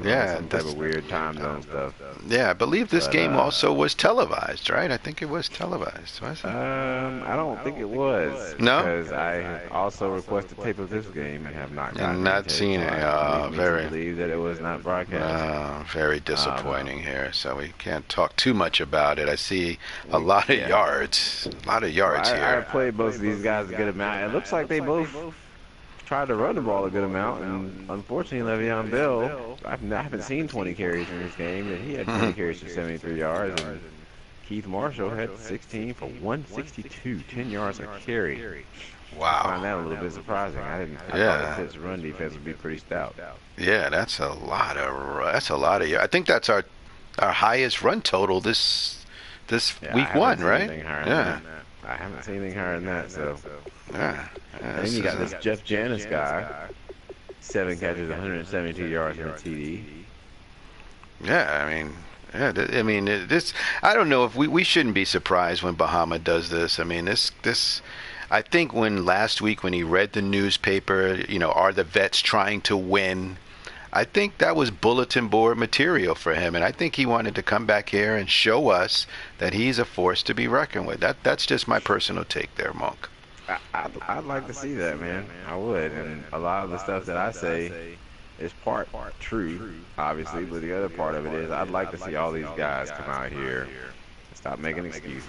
Yeah, some type of weird time zone stuff. Yeah, I believe this game also was televised, right? I think it was televised. Was it? I don't think it was. No? Because I also requested tape of this game and have not gotten not seen it. Very. Believe that it was not broadcast. Very disappointing here. So we can't talk too much about it. I see a lot of yards. A lot of yards here. I played both of these guys a good amount. It looks like they both tried to run the ball a good amount, and unfortunately, Le'Veon Bell, I haven't seen 20 carries in this game, and he had 20 carries for 73 yards, and Keith Marshall had 16 for 162, 10 yards a carry. Wow. I find that a little bit surprising. I thought the Pitt's run defense would be pretty stout. Yeah, that's a lot of. I think that's our highest run total this week one, right? Yeah. I haven't seen anything higher than that, so. Yeah. And then you got this Jeff Janis guy, 7 catches, 172 yards and a TD. Yeah, I mean, this. I don't know if we shouldn't be surprised when Bahama does this. I mean, this. I think last week when he read the newspaper, are the vets trying to win? I think that was bulletin board material for him, and I think he wanted to come back here and show us that he's a force to be reckoned with. That's just my personal take there, Monk. I'd like to see that, man. I would. And a lot of the stuff that I say is part true, obviously, but the other part of it is I'd like to see all these guys come out here and stop making excuses,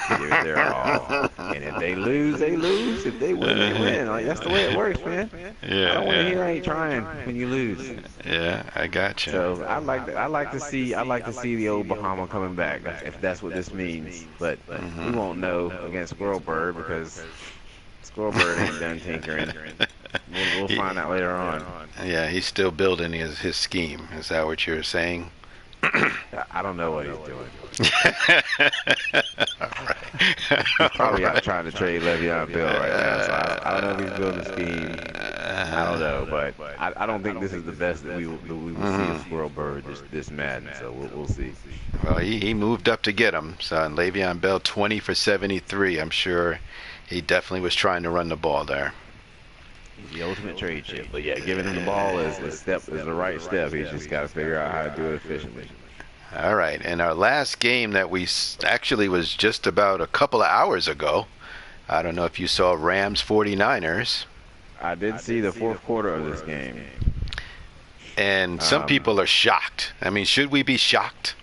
give it their all. And if they lose, they lose. If they win, they win. Like, that's the way it works, man. Yeah, I don't want to hear I ain't trying when you lose. Yeah, I got you. So I like to see the old Bahama coming back, if that's what this means. But we won't know against Squirrelbird because Squirrelbird ain't done tinkering. We'll find out later on. Yeah, he's still building his scheme. Is that what you're saying? I don't know what he's doing. He's probably out trying to trade Le'Veon Bell right now. So I don't know if he's building a scheme. I don't know, but I don't think this is the best that we will see of Squirrelbird this Madden. So we'll see. Well, he moved up to get him. So Le'Veon Bell 20 for 73. I'm sure he definitely was trying to run the ball there. He's the ultimate trade chip. But yeah, giving him the ball is the right step. He's just got to figure out how to do it efficiently. All right, and our last game that we actually was just about a couple of hours ago. I don't know if you saw Rams 49ers. I did see the fourth quarter of this game. And some people are shocked. I mean, should we be shocked?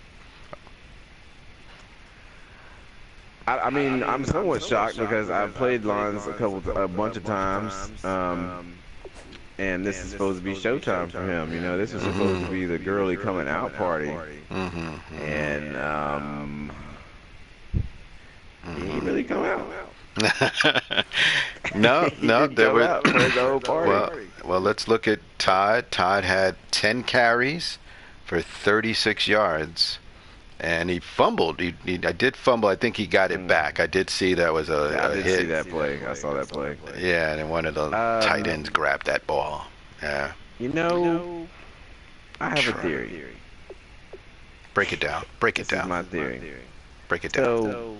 I mean, I'm somewhat shocked because I've played lines a bunch of times, and this is supposed to be showtime for him. This is supposed to be the girly coming out party, and he didn't really come out. No, there were. Well, let's look at Todd. Todd had 10 carries for 36 yards. And he fumbled. I did fumble. I think he got it back. I did see that was a hit. I did see that play. I saw that play. Yeah, and then one of the tight ends grabbed that ball. Yeah. I have a theory. Break it down. This is my theory. Break it down. So,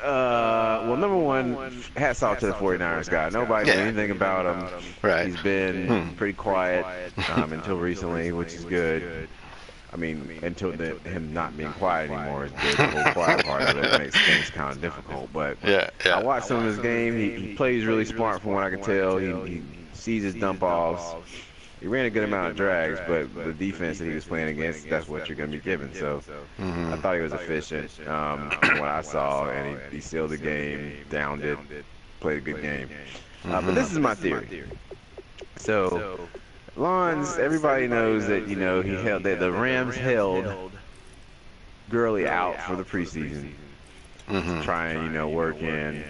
Well, number one, hats off to the 49ers guy. Nobody knew anything about him. Right. He's been pretty quiet until recently, which is good. I mean, until him not being quiet anymore is good. The whole quiet part of it makes things kind of difficult. But I watched some of his game. He plays really smart from what I can tell. He sees his dump offs. He ran a good amount of drags, but the defense that he was playing against, that's what you're going to be given. So I thought he was efficient from what I saw, and he sealed the game, downed it, played a good game. But this is my theory. So Lawns, everybody knows that, the Rams held Gurley out for the preseason to try and, work in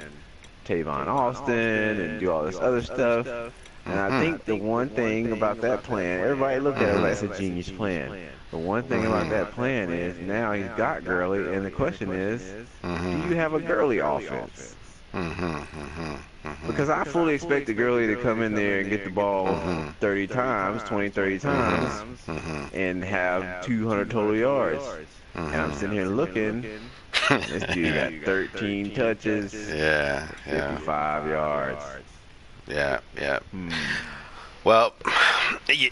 Tavon Austin and do all this other stuff. And I think the one thing about that plan, everybody looked at it like it's a genius plan. The one thing about that plan is now he's got Gurley, and the question is, do you have a Gurley offense? Because I fully expected Gurley to come in there and get the ball 30 times, 20, 30 times, and have 200 total yards. And I'm sitting here looking, this dude got 13 touches, 55 yards. Yeah. Well,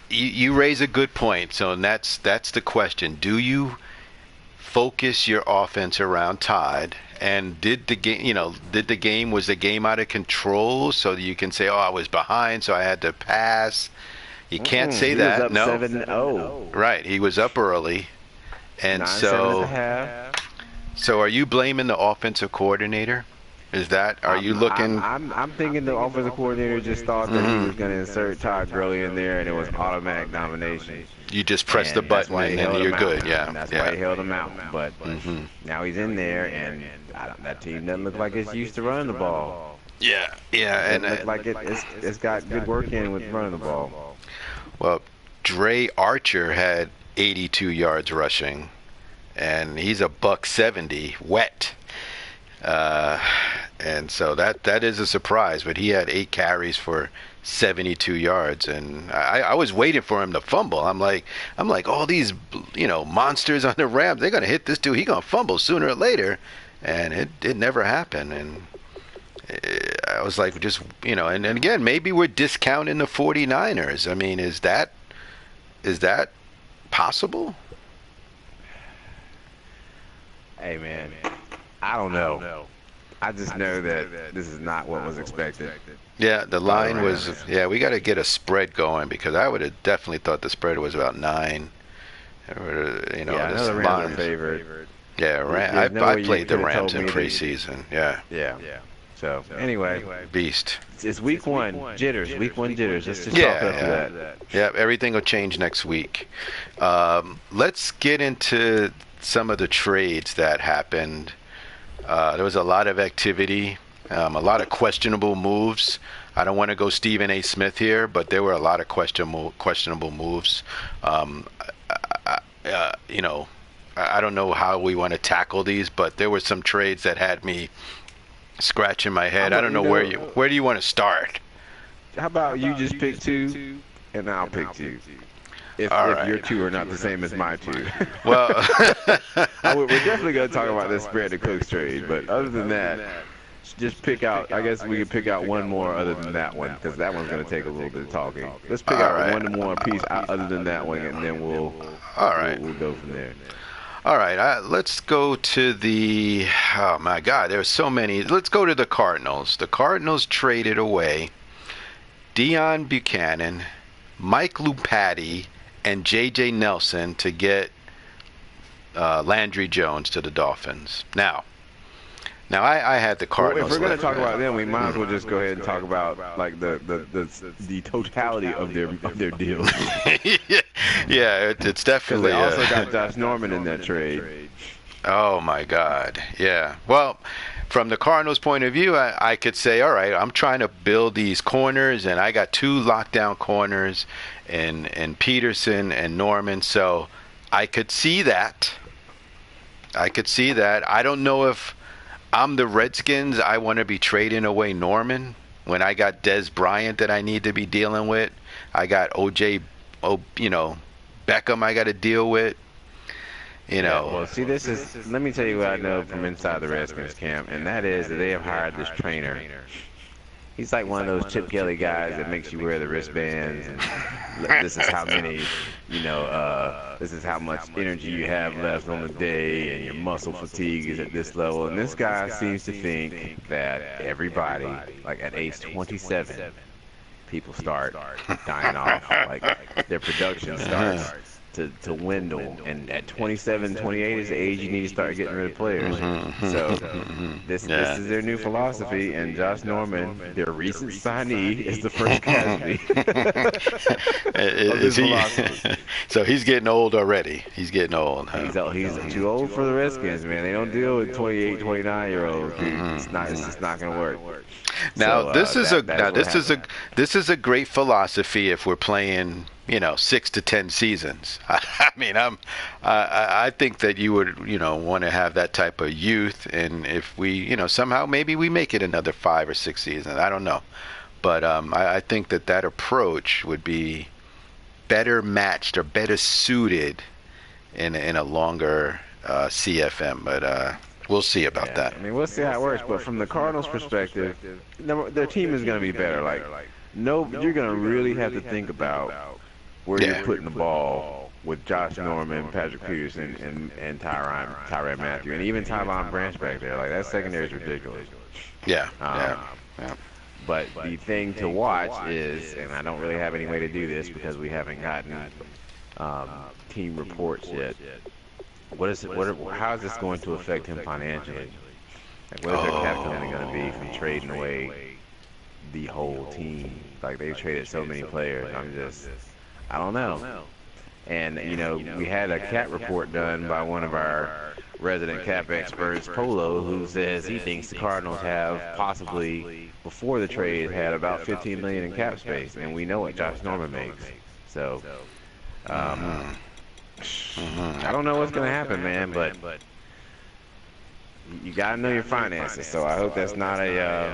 you raise a good point. So that's the question. Do you focus your offense around Todd? And did the game was the game out of control? So that you can say, I was behind, so I had to pass. You can't say that. He was up 7-0. Right. He was up early, and 9-7.5. So are you blaming the offensive coordinator? Is that, are you looking? I'm thinking the offensive coordinator just thought that he was going to insert Todd Gurley in there, and it was automatic domination. You just press the button and then you're good. Yeah. That's why he held him out. But now he's in there, and that team doesn't look like it's used to running the ball. Yeah. And it look like it's got good work in with running the ball. Well, Dre Archer had 82 yards rushing, and he's a $170 wet. And so that is a surprise, but he had 8 carries for 72 yards, and I was waiting for him to fumble. I'm like, all these monsters on the Rams, they're gonna hit this dude. He's gonna fumble sooner or later, and it never happened. And I was like, just and again, maybe we're discounting the 49ers. I mean, is that possible? Hey man, I don't know. I just know that this is not what was expected. Yeah, the line was. Yeah, we got to get a spread going, because I would have definitely thought the spread was about 9. This line favorite. Yeah, I played the Rams in preseason. Yeah. So anyway, beast. It's week one jitters. Week one jitters. Let's just talk after that. Yeah, everything will change next week. Let's get into some of the trades that happened. There was a lot of activity, a lot of questionable moves. I don't want to go Stephen A. Smith here, but there were a lot of questionable moves. I don't know how we want to tackle these, but there were some trades that had me scratching my head. I don't know where do you want to start? How about you just pick 2, and I'll pick 2. If your 2 are not the same as my 2. Well, we're definitely going to talk about this spread the Cooks trade, but other than that, just pick out. I guess we could pick out one more other than that one, because that one's going to take a little bit of talking. Let's pick out one more piece other than that one, and then we'll go from there. All right, let's go to the. Oh my God, there's so many. Let's go to the Cardinals. The Cardinals traded away Deion Buchanan, Mike Lupati, and J.J. Nelson to get Landry Jones to the Dolphins. Now I had the Cardinals. Well, if we're going to talk about them, we might as well just go ahead and talk about like the totality of their deals. Yeah, it's definitely. They also got Josh Norman in that trade. Oh my God! Yeah. Well, from the Cardinals' point of view, I could say, all right, I'm trying to build these corners, and I got 2 lockdown corners, in Peterson and Norman. So I could see that. I don't know if I'm the Redskins. I want to be trading away Norman when I got Des Bryant that I need to be dealing with. I got Beckham I got to deal with. You Yeah, know. well, see, this is, let me tell you what I know from inside the Redskins camp, and that is that they have hired this trainer. He's like one of those Chip Kelly guys that makes you wear the wristbands, and this is how many, this is how much energy you have left on the day, and your muscle fatigue is at this level. And this guy seems to think that everybody, like at age 27, people start dying off. Like their production starts to dwindle. And at 27, 28 is the age you need to start getting rid of players. So this is their new philosophy. And Josh Norman, their recent signee, is the first casualty of this philosophy. So he's getting old already. He's getting old. Huh? He's too old for the Redskins, man. They don't deal with 28, 29-year-olds. It's just not going to work. Now So, this is this is a great philosophy if we're playing 6 to 10 seasons. I mean, I think that you would want to have that type of youth, and if we somehow maybe we make it another 5 or 6 seasons. I don't know, but I think that approach would be better matched or better suited in a longer CFM, but. We'll see about that. I mean, we'll see how it works. But from the Cardinals' perspective, their team is going to be better. Like, no, you're going to really have to think about where you're putting the ball with Josh Norman, Patrick Peterson, and Tyrann Mathieu, and even Tyvon Branch back there. Like, that secondary is ridiculous. Yeah. But the thing to watch is, and I don't really have any way to do this because we haven't gotten team reports yet. How is this going to affect him financially? Like, what is their cap penalty going to be from trading away the whole team? Like, they've traded so many players. I don't know. And, we had a cap report done by one of our resident cap experts, Polo, who says he thinks the Cardinals have possibly, before the trade, had about $15 million in cap space. And we know what Josh Norman makes. So, I don't know what's going to happen, man, but you got to know your finances. So I hope that's not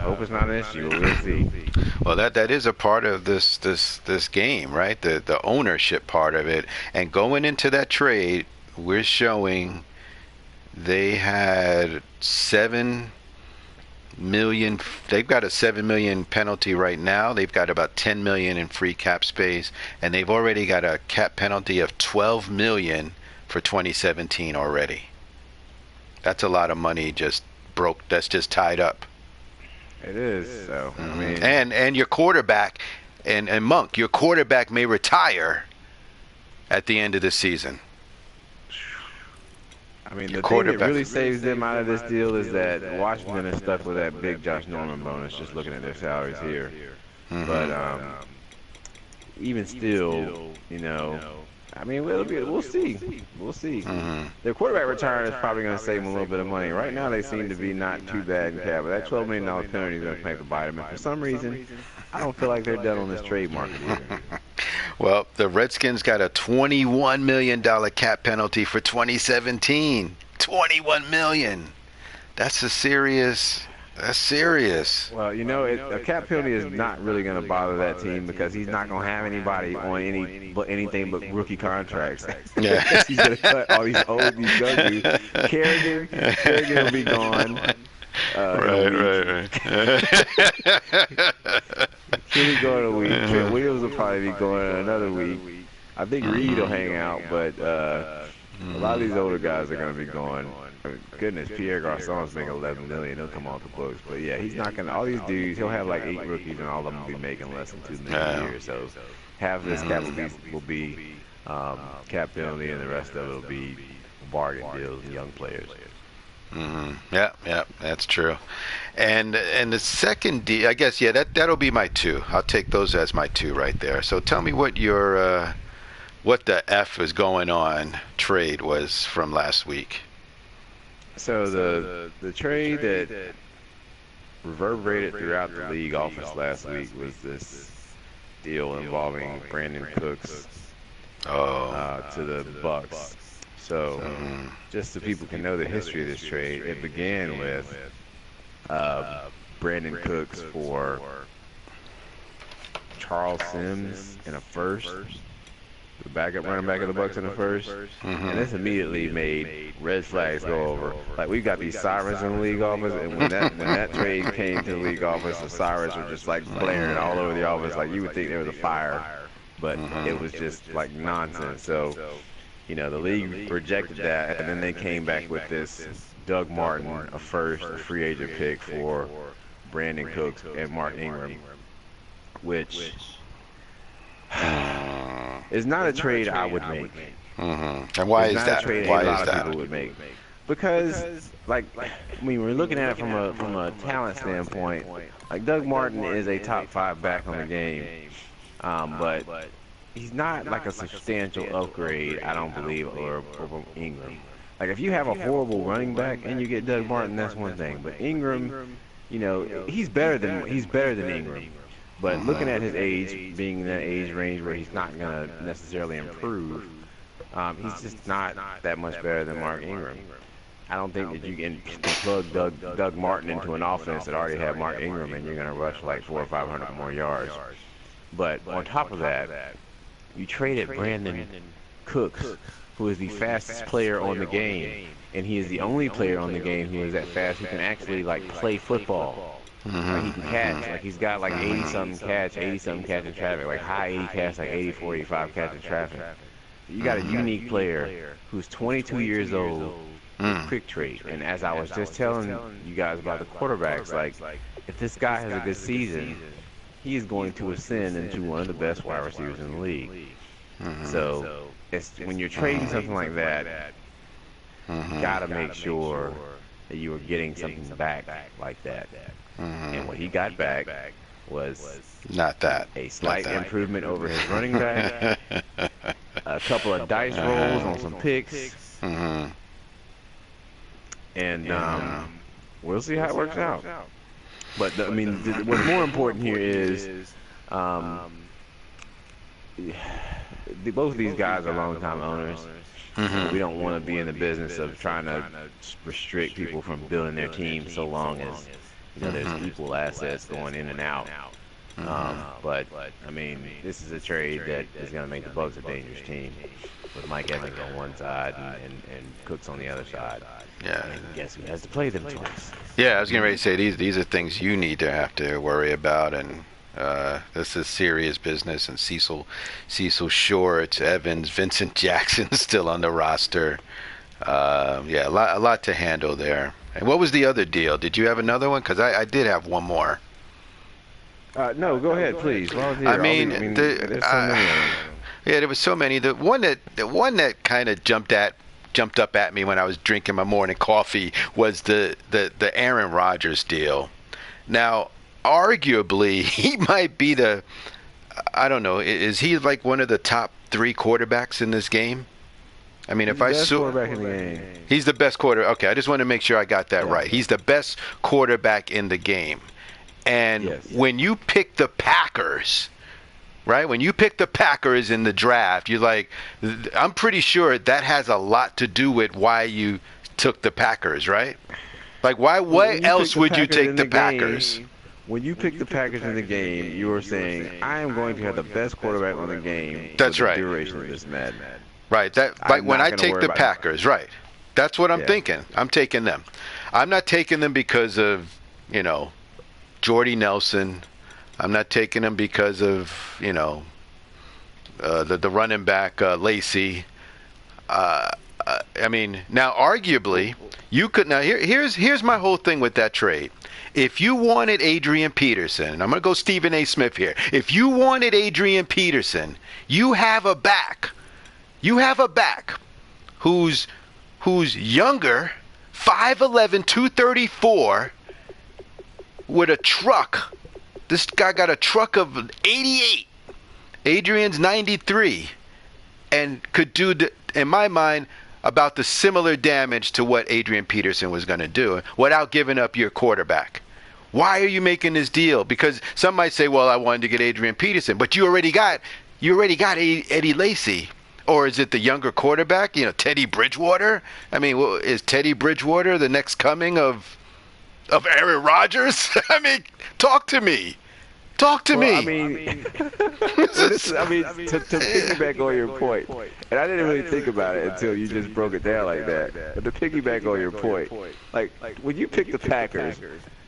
hope it's not an issue. We'll see. Well, that is a part of this game, right? The ownership part of it. And going into that trade, we're showing they had 7 million. They've got a 7 million penalty right now. They've got about 10 million in free cap space, and they've already got a cap penalty of 12 million for 2017 already. That's a lot of money that's just tied up. It is. So I mean, and your quarterback and Monk, your quarterback may retire at the end of the season. I mean, the thing that really saves them out of this deal is that Washington is stuck with that big Josh Norman bonus, just looking at their salaries here. But even still, I mean, we'll see. We'll see. Their quarterback retirement is probably going to save them a little bit of money. Right now, they seem to be not too bad in cap, but that $12 million penalty is going to pay to bite them. And for some reason, I don't feel like they're done on this trade market either. Well, the Redskins got a $21 million cap penalty for 2017. $21 million. That's serious. Well, a cap penalty is not really going to bother that team because he's not going to have anybody on anything but rookie contracts. Yeah. He's going to cut all these young dudes. Kerrigan will be gone. Right. He'll be going a week. Trent Williams will probably be going another week. I think Reed will hang out, but a lot of these older guys are going to be going. Goodness, Pierre Garçon's making $11 million. He'll come off the books, but yeah, he's not going to. All these dudes, he'll have like 8 rookies, and all of them will be making less than $2 million a year. So half of this cap will be cap penalty, and the rest of it will be bargain deals and young players. Yeah, that's true. And the second deal, I guess, that'll be my 2. I'll take those as my 2 right there. So tell me what what the F is going on trade was from last week. So the trade that reverberated throughout the league office last week was this deal involving Brandon Cooks to the Bucks. So just so people can know the history of this trade, it began with Brandon Cooks for Charles Sims in a first, the backup running back of the Bucks in the first, and this immediately made red flags go over. Like we've got these sirens in the league office, and when that trade came to the league office, the sirens were just like blaring all over the office. Like you would think there was a fire, but it was just like nonsense. So, the league rejected that, and then they came back with this Doug Martin, a first, a free agent pick for Brandon Cooks and Mark Ingram, which is not a trade I would make. And why is that? Why is that? People would make because, we're looking at it from a talent standpoint. Like Doug Martin is a top 5 back on the game, but he's not like a substantial upgrade, I don't believe, over Ingram. Like if you have a horrible running back and you get Doug Martin, that's one thing. But Ingram, he's better than Ingram. But looking at his age, being in that age range where he's not going to necessarily improve, he's just not that much better than Mark Ingram. I don't think that you can plug Doug Martin into an offense that already had Mark Ingram and you're going to rush like 400 or 500 more yards. But on top of that, you traded Brandon Cooks, who is the fastest player on the game, and he is the only player on the game who is that fast who can actually play football. Like he can catch. Like he's got 80-something catch in traffic, like high 80 catch, like 84, 85 catch in traffic. You got a unique player who's 22 years old with quick trait. And as I was just telling you guys about the quarterbacks, if this guy has a good season, he is going to ascend into one of the best wide receivers in the league. So when you're trading something like that, you got to make sure that you are getting something back like that. And what he got back was not that. A slight improvement over his running back, a couple of dice rolls on some picks, and we'll see how it works out. But what's more important here is both of these guys are long-time owners. We don't want to be in the business of trying to restrict people from building their team so long as there's equal assets going in and out. But this is a trade that is going to make the Bucs a dangerous team with Mike Evans on one side and Cooks on the other side. Yeah. And guess who has to play them twice? Yeah, I was getting ready to say these are things you need to have to worry about, and this is serious business. And Cecil Short, Evans, Vincent Jackson still on the roster. A lot to handle there. And what was the other deal? Did you have another one? Because I did have one more. No, go ahead, please. There's so many of them. Yeah, there was so many. The one that kind of jumped up at me when I was drinking my morning coffee was the Aaron Rodgers deal. Now, arguably, he might be I don't know, is he like one of the top 3 quarterbacks in this game? If I quarterback in the game. He's the best quarterback. Okay, I just want to make sure I got that right. He's the best quarterback in the game. And when you pick the Packers, right? When you pick the Packers in the draft, you're like, I'm pretty sure that has a lot to do with why you took the Packers, right? Like, why else would you take the Packers? When you pick the Packers in the game, you are saying, I am going to have the best quarterback on the game. That's right. For the duration of this Madden. Right. When I take the Packers, right. That's what I'm thinking. I'm taking them. I'm not taking them because of, Jordy Nelson. I'm not taking them because of, the running back, Lacey. Now arguably, you could. Now here's my whole thing with that trade. If you wanted Adrian Peterson, I'm going to go Stephen A. Smith here. If you wanted Adrian Peterson, you have a back. You have a back who's younger, 5'11", 234, with a truck. This guy got a truck of 88. Adrian's 93, and could do, in my mind, about the similar damage to what Adrian Peterson was going to do without giving up your quarterback. Why are you making this deal? Because some might say, well, I wanted to get Adrian Peterson, but you already got Eddie Lacy. Or is it the younger quarterback, Teddy Bridgewater? Is Teddy Bridgewater the next coming of Aaron Rodgers? Talk to me. Talk to me. I mean, to piggyback on your point, and I didn't really think about it until you just broke it down like that. But to piggyback on your point, like when you picked the Packers,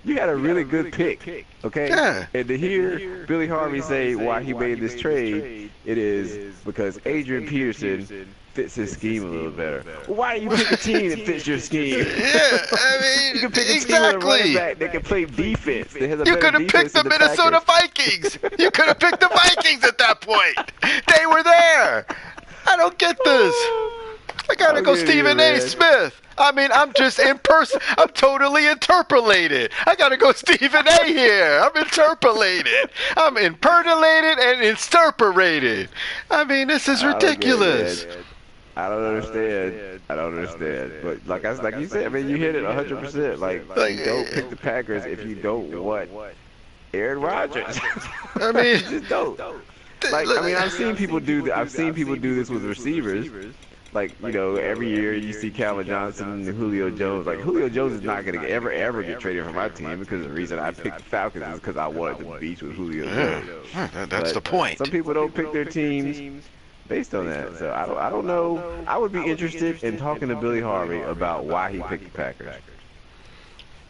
you had a really good pick, okay? Yeah. And to hear Billy Harvey say why he made this trade, it is because Adrian Peterson fits his scheme a little better. Why do you pick a team that fits your scheme? Yeah, I mean, You can pick a team with a exactly. running back that can play defense. That has a You better could have defense picked the than Minnesota Packers. Vikings. You could have picked the Vikings at that point. They were there. I don't get this. I gotta go Stephen A. Smith. I mean, I'm just I'm totally interpolated. I gotta go Stephen A. here. I'm interpolated. I'm impertolated and interpolated. I mean, this is ridiculous. I don't understand. But like you said, I mean, you hit it 100%. Like you don't pick the Packers if you don't want Aaron Rodgers. I mean, just don't. Like, I mean, I've seen people do this with receivers. Like, you know, every year you see Calvin Johnson and Julio Jones. Like, Julio Jones is not going to ever get traded from my team because the reason I picked the Falcons is because I wanted to beach with Julio Jones. That's the point. Some people don't pick their teams based on that. So I don't know. I would be interested in talking to Billy Harvey about why he picked the Packers.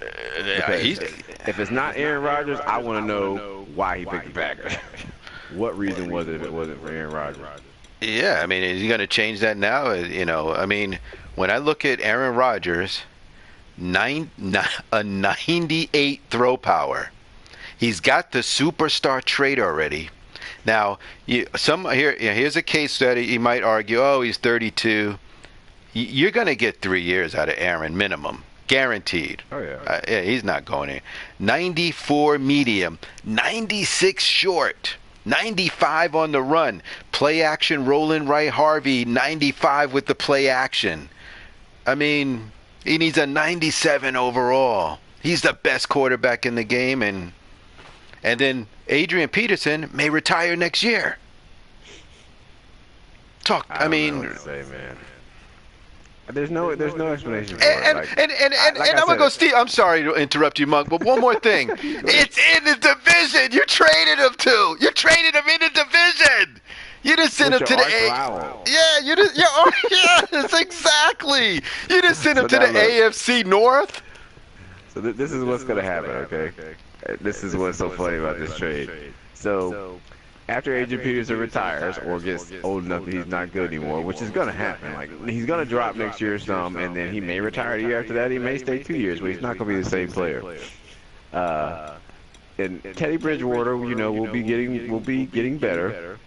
If it's not Aaron Rodgers, I want to know why he picked the Packers. What reason was it if it wasn't for Aaron Rodgers? Yeah, I mean, is he going to change that now? You know, I mean, when I look at Aaron Rodgers, a 98 throw power. He's got the superstar trait already. Now, here's a case study. You might argue, oh, he's 32. You're going to get 3 years out of Aaron, minimum. Guaranteed. Oh, yeah. Yeah, he's not going in. 94 medium, 96 short. 95 on the run. Play action, rolling right Harvey, 95 with the play action. I mean, he needs a 97 overall. He's the best quarterback in the game, and then Adrian Peterson may retire next year. I mean, don't know what to say, man. There's no explanation for and I'm gonna go, Steve. I'm sorry to interrupt you, Monk, but one more thing. It's in the division. You traded him to. You traded him in the division. You just sent him to the A. Yeah, you just. Yeah, yes, exactly. You just sent him to the AFC North. So this is what's gonna happen, okay? This is what's so funny about this trade. So after Adrian Peterson retires or gets old enough that he's not good anymore, which is going to happen. Like, he's going to drop next year or some, and then he may retire the year after that. He may stay 2 years, but he's not going to be the same player. And Teddy Bridgewater, you know, will be getting better.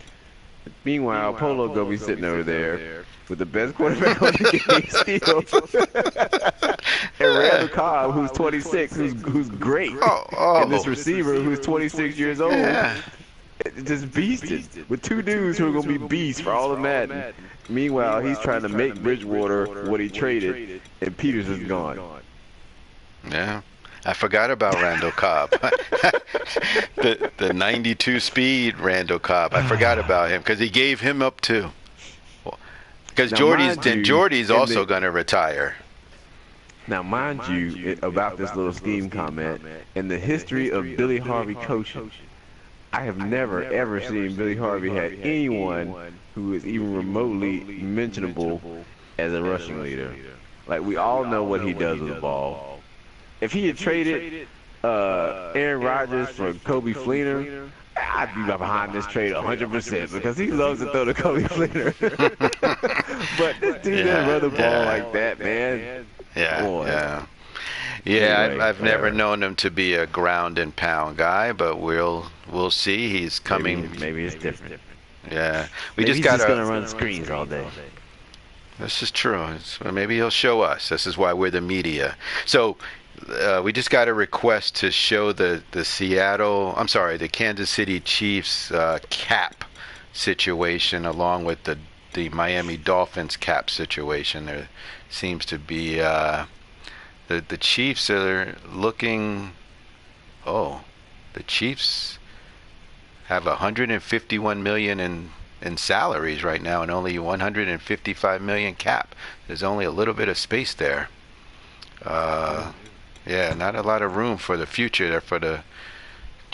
Meanwhile, Polo going to be sitting over there with the best quarterback on the game still. And Randall Cobb, who's 26, who's great. And this receiver who's 26 years old. Yeah. Just beasted with two dudes who are going to be beasts for all of Madden. Meanwhile, he's trying to make Bridgewater what he traded, and Peters is gone. Yeah, I forgot about Randall Cobb. the 92 speed Randall Cobb. I forgot about him because he gave him up too. Because Jordy's also going to retire. Now, mind you, about this little scheme comment, in the history of Billy Harvey coaching, I have never, ever seen Billy Harvey had anyone who is even remotely mentionable as a rushing leader. Like, we all know what he does with the ball. If he had traded Aaron Rodgers for Kobe Fleener, I'd be behind this trade 100% because he loves to throw to Kobe Fleener. But this dude doesn't run the ball like that, man. Yeah, anyway, I've never known him to be a ground and pound guy, but we'll see. He's coming. Maybe it's different. Yeah, he's just gonna run screens all day. This is true. Maybe he'll show us. This is why we're the media. So we just got a request to show the Kansas City Chiefs cap situation along with the Miami Dolphins cap situation. There seems to be. The Chiefs are looking. Oh, the Chiefs have 151 million in salaries right now, and only 155 million cap. There's only a little bit of space there. Yeah, not a lot of room for the future there for the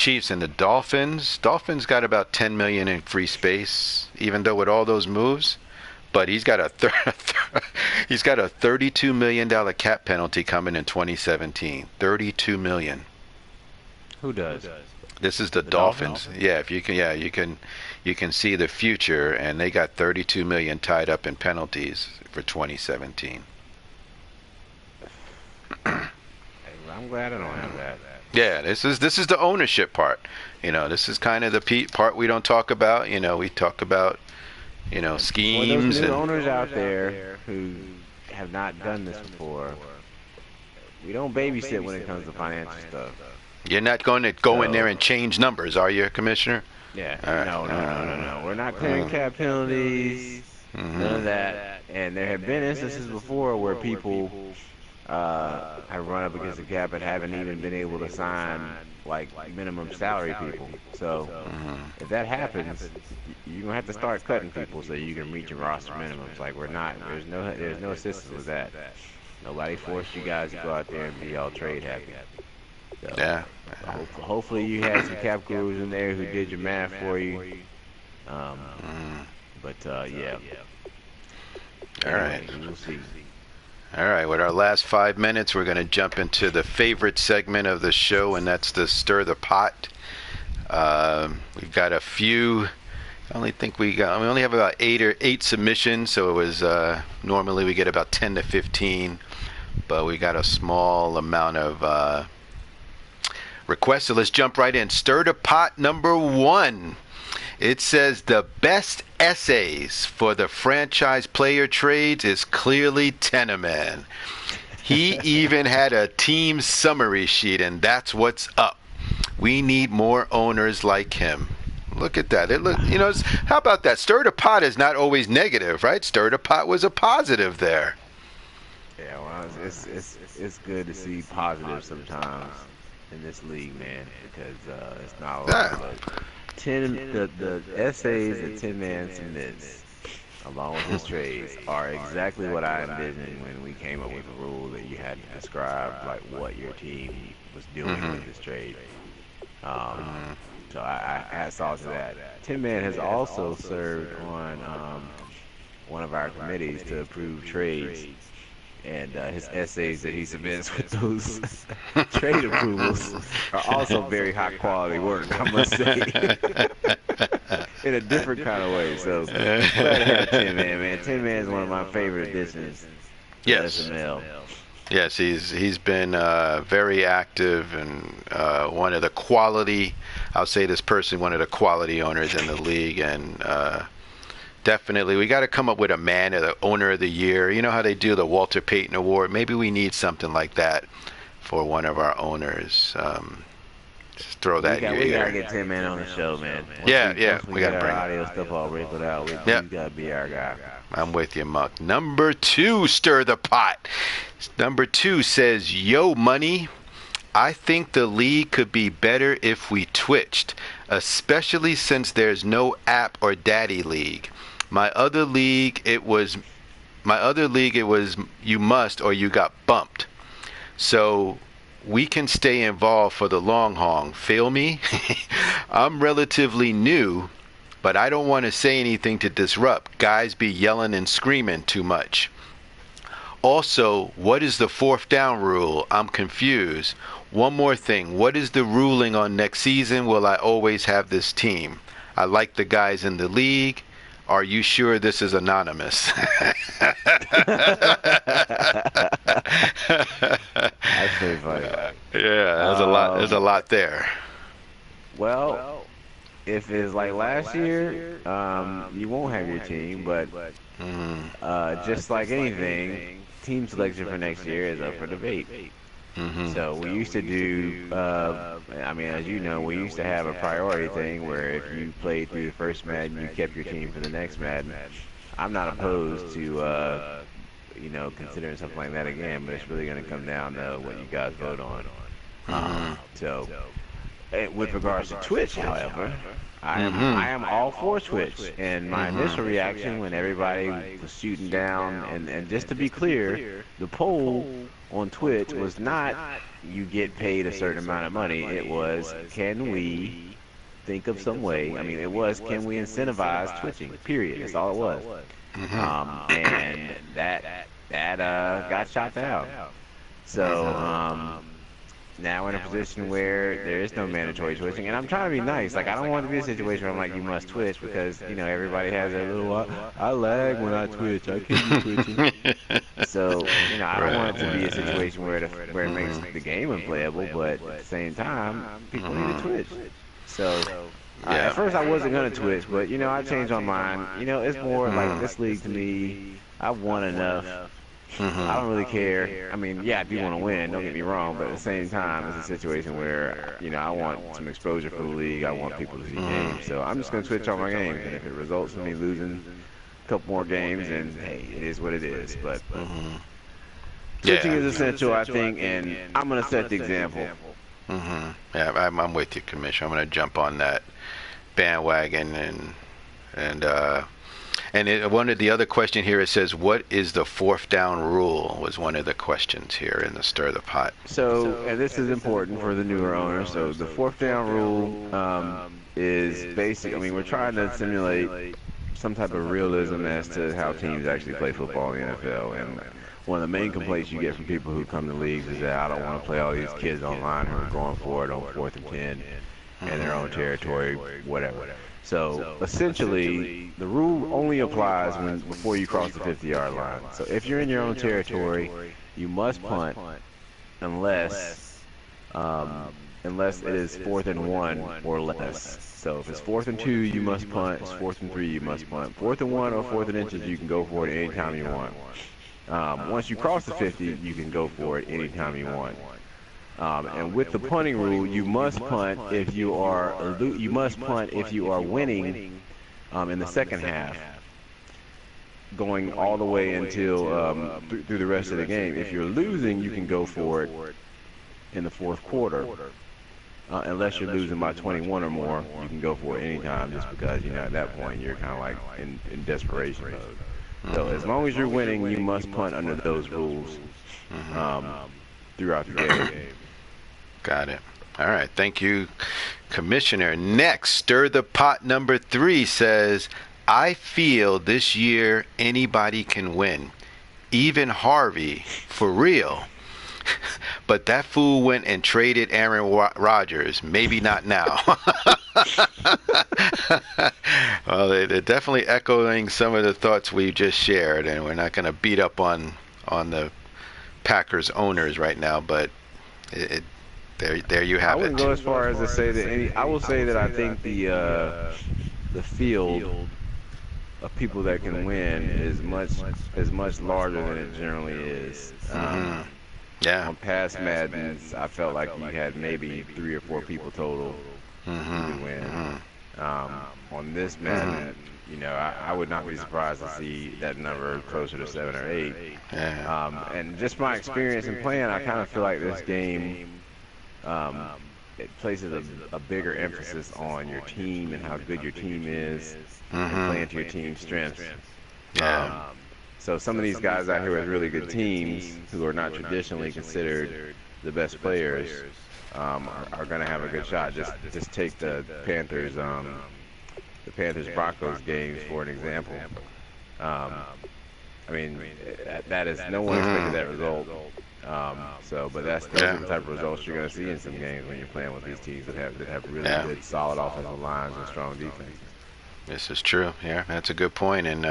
Chiefs and the Dolphins. Dolphins got about 10 million in free space, even though with all those moves. But he's got a he's got a $32 million cap penalty coming in 2017. 32 million. Who does? This is the Dolphins. Yeah, if you can, you can see the future, and they got 32 million tied up in penalties for 2017. I'm glad I don't have that. Yeah, this is the ownership part. This is kind of the part we don't talk about. We talk about schemes. Well, those new owners out there who have not done this before, we don't babysit when it comes to financial stuff. You're not going to go in there and change numbers, are you, Commissioner? Yeah. No. We're not clearing cap penalties. None of that. And there have been instances before where people have run up against the cap and haven't even been able to sign like minimum salary people. So if that happens, you're gonna have to start cutting people so you can reach your roster minimums. Like there's no assistance with that. Nobody forced you guys to go out there and be all trade happy. So, yeah. Hopefully you had some cap gurus in there who did your math for you. But yeah. All right. We'll see. All right, with our last 5 minutes, we're going to jump into the favorite segment of the show, and that's the Stir the Pot. We've got a few. I only have about eight submissions, so it was normally we get about 10 to 15, but we got a small amount of requests, so let's jump right in. Stir the Pot number 1. It says the best essays for the franchise player trades is clearly Tenorman. He even had a team summary sheet, and that's what's up. We need more owners like him. Look at that. How about that? Stir the Pot is not always negative, right? Stir the Pot was a positive there. Yeah, well, it's good to see positive sometimes in this league, man, because it's not a lot. But the essays that Tin Man submits, along with his trades, are exactly what I envisioned when we came up with the rule that you had to describe like what your team was doing with this trade. So I hats off to that. Tin Man has also served on one of our committees to approve trades. And his essays that he submits with those trade approvals are also very high quality work, I must say, in a different kind of way. So glad to have Tin Man, man. Tin Man is one of my favorite additions to SML. Yes, he's been very active and one of the quality. I'll say this personally, one of the quality owners in the league, and definitely, we got to come up with a man of the owner of the year. You know how they do the Walter Payton Award? Maybe we need something like that for one of our owners. Just throw that in your ear. We got to get Tin Man on the show, man. Once we got to bring our audio stuff all wrinkled out. He's got to be our guy. I'm with you, Muck. Number 2, Stir the Pot. Number 2 says, yo, money. I think the league could be better if we twitched, especially since there's no app or daddy league. My other league, it was you must or you got bumped. So we can stay involved for the long haul. Feel me? I'm relatively new, but I don't want to say anything to disrupt. Guys be yelling and screaming too much. Also, what is the 4th down rule? I'm confused. One more thing. What is the ruling on next season? Will I always have this team? I like the guys in the league. Are you sure this is anonymous? That's pretty funny. Yeah, there's a lot there. Well, if it's like last year, you won't have your team, but just like anything, team selection for next year is up for debate. So we used to do, as you know, we used to have a priority thing where if you played through the first Madden, you kept your team for the next Madden. I'm not opposed to, considering something like that again, but it's really going to come down to what you guys vote on. So, with regards to Twitch, however, I am all for Twitch. And my initial reaction when everybody was shooting down, and just to be clear, the poll on Twitch was not you get paid a certain amount of money. It was, can we think of some way? I mean, it was, can we incentivize twitching? Period. That's all it was. And that got shot down. So now we're in a position where there is no mandatory twitching, and I'm trying to be nice. Like, I don't want it to be a situation where I'm like, you must twitch, because everybody has their little I lag when I twitch. I can't be twitching. So I don't want it to be a situation where it makes the game unplayable, but at the same time, people need to twitch. So at first I wasn't gonna twitch, but I changed my mind. It's more like this league to me. I've won enough. I don't really care. I mean, yeah, I do want to win, don't get me wrong, but at the same time, it's a situation where, I want some exposure for the league. I want people to see games. So I'm just going to switch on my games. And if it results in me losing a couple more games, then, hey, it is what it is. But switching is essential, I think, and I'm going to set the example. Yeah, I'm with you, Commissioner. I'm going to jump on that bandwagon and one of the other question here, it says, what is the fourth down rule, was one of the questions here in the Stir the Pot. So, and this is important for the newer owners. So the fourth down rule is basic. I mean, we're trying to simulate some type of realism as to how teams actually play football in the NFL. And one of the main complaints you get from people who come to leagues is that I don't want to play all these kids online who are going for it on 4th and 10 in their own territory, whatever. So essentially, the rule only applies before you cross the 50-yard line. So if you're in your own territory, you must punt unless it is 4th and 1 or less. So if it's 4th and 2, you must punt. It's 4th and 3, you must punt. 4th and 1 or 4th and inches, you can go for it anytime you want. Once you cross the 50, you can go for it anytime you want. And with the punting rule, you must punt if you are winning in the second half, going all the way until through the rest of the game. If you're losing, you can go for it in the fourth quarter. Unless you're losing by 21 or more, you can go for it anytime, just because at that point you're kind of like in desperation mode. So as long as you're winning, you must punt under those rules throughout the game. Got it. All right. Thank you, Commissioner. Next, Stir the Pot number 3 says, I feel this year anybody can win. Even Harvey, for real. But that fool went and traded Aaron Rodgers. Maybe not now. Well, they're definitely echoing some of the thoughts we just shared, and we're not going to beat up on the Packers owners right now, but there you have it. I wouldn't go as far as to say that I will say that I think the field of people that can win is much larger than it generally is. Yeah. On past Maddens, I felt like you had maybe 3 or 4 people total who could win. On this Madden, I would not be surprised to see that number closer to 7 or 8. Yeah. And just my experience in playing, I kind of feel like this game it places a bigger emphasis on your team and how good your team is, and playing to your team's strengths. Yeah. So some of these guys out here with really good teams who are not traditionally considered the best players are going to have a good shot. Just take the Panthers Broncos games for an example. I mean, that is, no one expected that result. But those are the type of results you're going to see in some games when you're playing with these teams that have really good, solid offensive lines and strong defenses. This is true. Yeah, that's a good point. And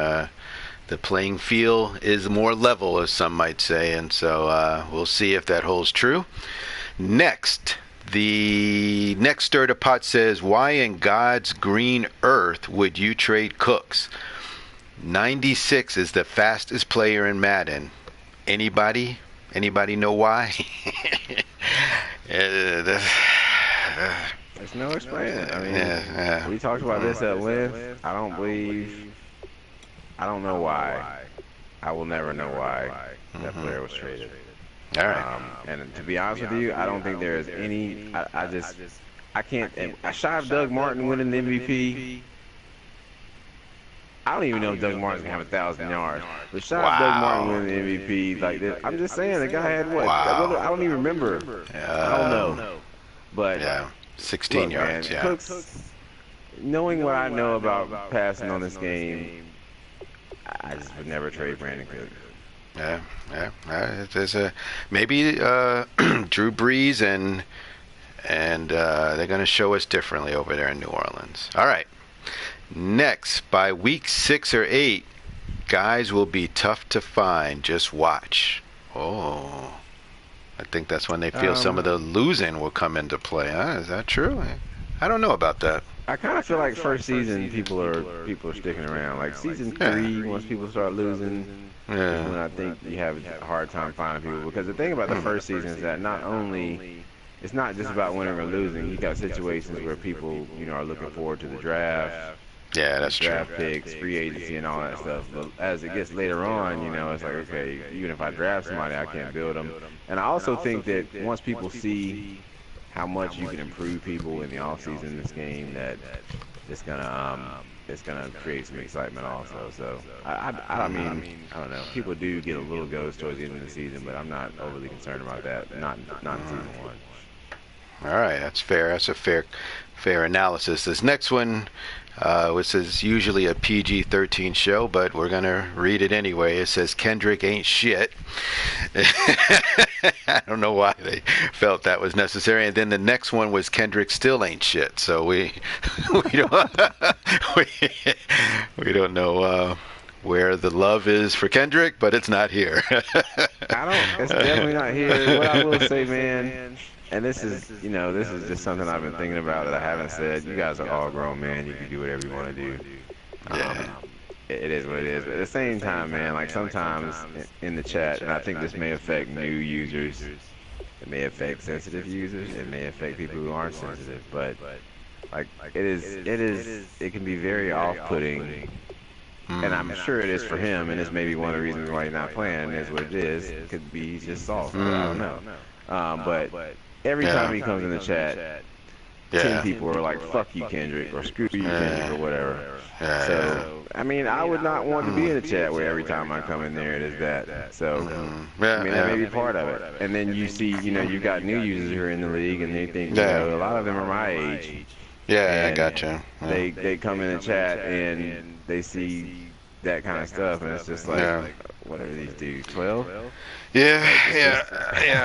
the playing field is more level, as some might say. And so we'll see if that holds true. Next, the next Stir the Pot says, why in God's green earth would you trade Cooks? 96 is the fastest player in Madden. Anybody know why? There's no explaining it. I mean, we talked about this at length. I don't know why. I will never know why that player was traded. All right. And to be honest with you, I don't think there is any. I can't. Shy of Doug Martin winning the MVP, I don't even know if Doug Martin's gonna have 1,000 yards. But shout out Doug Martin Wow. winning the MVP like this. I'm just saying the guy had what? I don't even remember. I don't Um, know. But yeah, 16 look, man, yards. Yeah. Cooks. Knowing what I know about passing on this game, I just would never trade Brandon Cooks. Yeah, yeah. There's a maybe Drew Brees and they're going to show us differently over there in New Orleans. All right. Next, by week 6 or 8, guys will be tough to find. Just watch. Oh, I think that's when they feel some of the losing will come into play. Huh? Is that true? I don't know about that. I kind of feel like first season people are sticking around. Like season 3, once people start losing, is when I think you have a hard time finding people. Because the thing about the first season is that not only it's not just about winning or losing. You got situations where people are looking forward to the draft. Yeah, that's true. Draft picks, free agency, and all that stuff. But as it gets later on, it's like, okay, even if I draft somebody, I can't build them. And I also think that once people see how much you can improve people in the offseason in this game, that it's gonna create some excitement also. So I mean, I don't know. People do get a little ghost towards the end of the season, but I'm not overly concerned about that. Not in season 1. All right, that's fair. That's a fair analysis. This next one, which is usually a PG-13 show, but we're gonna read it anyway. It says Kendrick ain't shit. I don't know why they felt that was necessary. And then the next one was Kendrick still ain't shit. So we don't we don't know where the love is for Kendrick, but it's not here. It's definitely not here. What I will say, man. And this is just something I've been thinking about that I haven't said. You guys are all grown, man. You can do whatever you want to do. It is what it is. But at the same time, man, like sometimes in the chat, and I think this may affect new users, it may affect sensitive users, it may affect people who aren't sensitive. But like it can be very off-putting. And I'm sure it is for him, and it's maybe one of the reasons why he's not playing. Is what it is. It could be he's just soft. I don't know. But every time he comes in the chat, 10 people are like, fuck you, Kendrick, or screw you, Kendrick, or whatever. So, I mean, I would not want to be in the chat where every time I come in there it is that. So, I mean, that may be part of it. And then you see, you got new users who are in the league, and they think, a lot of them are my age. Yeah, I gotcha. They come in the chat, and they see that kind of stuff, and it's just like, what are these dudes, 12? Yeah.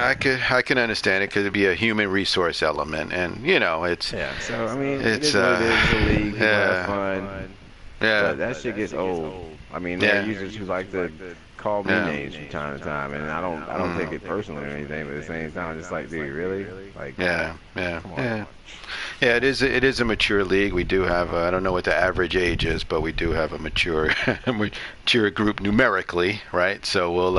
I can understand it because it'd be a human resource element, and it's. Yeah. So I mean, it's what it is. It's a league. People have fun. Yeah. But that shit gets old. I mean, there are users who like to call me names from time to time, and I don't take it personally or anything. But at the same time, I'm just like, dude, really? Like, come on. Yeah, it is a mature league. We do have I don't know what the average age is, but we do have a mature group numerically, right? So we'll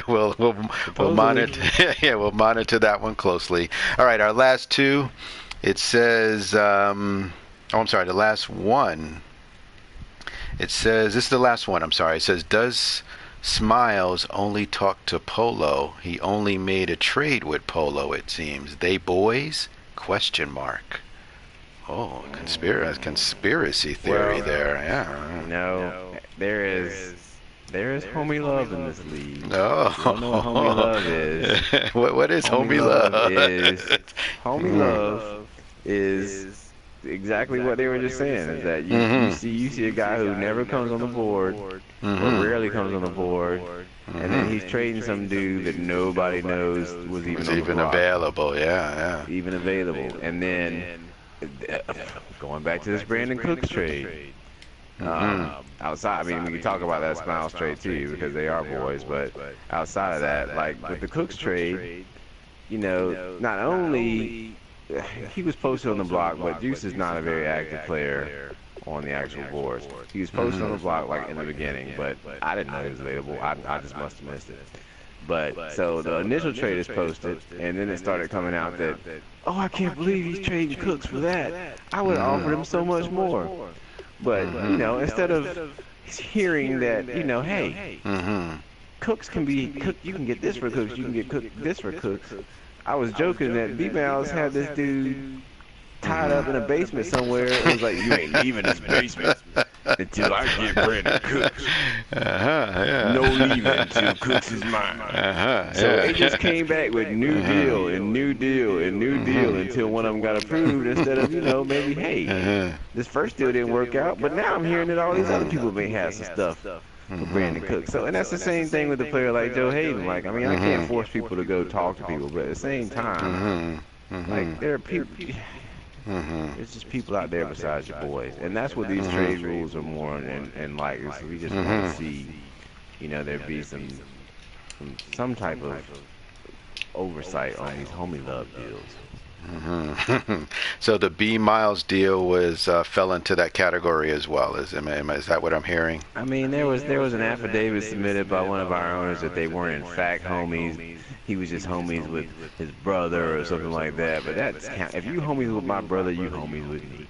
we'll monitor we'll monitor that one closely. All right, our last two. It says I'm sorry, the last one. It says this is the last one. I'm sorry. It says does Smiles only talk to Polo? He only made a trade with Polo, it seems. They boys? ? Oh, conspiracy theory there. Yeah. No, there is homie love in this league. Oh. You don't know what homie love is. What is homie love? Homie love is exactly what they were just saying. Is that you see a guy who never comes on the board, or rarely comes on the board, and then he's trading some dude that nobody knows was even available. Yeah. Even available, and then going back to this Brandon Cooks trade. Outside, I mean, we can talk about that Smiles trade too because they are boys, but outside of that, like with the Cooks trade, not only he was posted on the block, but Juice is not a very active player on the actual boards. He was posted on the block like in the beginning, but I didn't know he was available. I just must have missed it. But so the initial trade is posted, and then it started coming out that, oh, I can't believe he's trading Cooks for that. I would have offered him so much more. But instead of hearing that, hey, Cooks can be Cook. You can get this for Cooks. You can get this for Cooks. I was joking that B-Mouse had this dude tied up in a basement somewhere. It was like, you ain't leaving this basement. until I get Brandon Cooks. Yeah. No leaving until Cooks is mine. So Yeah. it just came back with new deal and new deal and new deal until one of them got approved instead of, maybe, hey, this first deal didn't work out, but now I'm hearing that all these other people may have some stuff for Brandon Cooks. So, and that's the same thing with a player like Joe Hayden. Like, I mean, I can't force people to go talk to people, but at the same time, like, there are people... There's just people out there besides your boys, and that's what these trade rules are more and like. Is we just want to see, there be some type of oversight on these homie love deals. So the B Miles deal was fell into that category as well. Is that what I'm hearing? I mean, there was an affidavit submitted by one of our owners that they weren't in fact homies. He was just homies with his brother or something like that. But if you homies with my brother, you homies with me.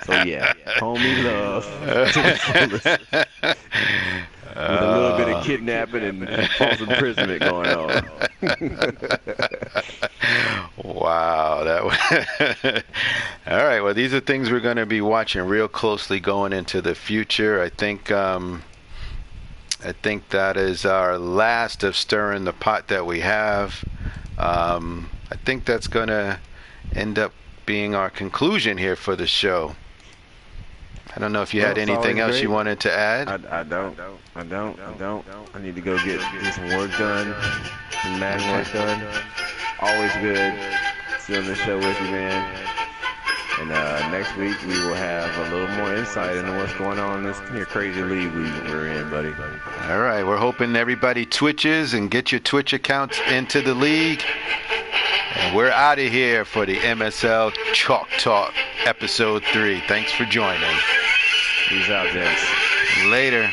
So yeah, homie love. With a little bit of kidnapping and false imprisonment going on. Wow, that was all right. Well, these are things we're going to be watching real closely going into the future. I think that is our last of stirring the pot that we have. I think that's going to end up being our conclusion here for the show. I don't know if you had anything else you wanted to add. I don't. I need to go get some work done, some Madden work done. Always good. Still on the show with you, man. And next week we will have a little more insight into what's going on in this crazy league we're in, buddy. All right, we're hoping everybody twitches and get your Twitch accounts into the league. And we're out of here for the MSL Chalk Talk episode 3. Thanks for joining. Peace out, gents. Later.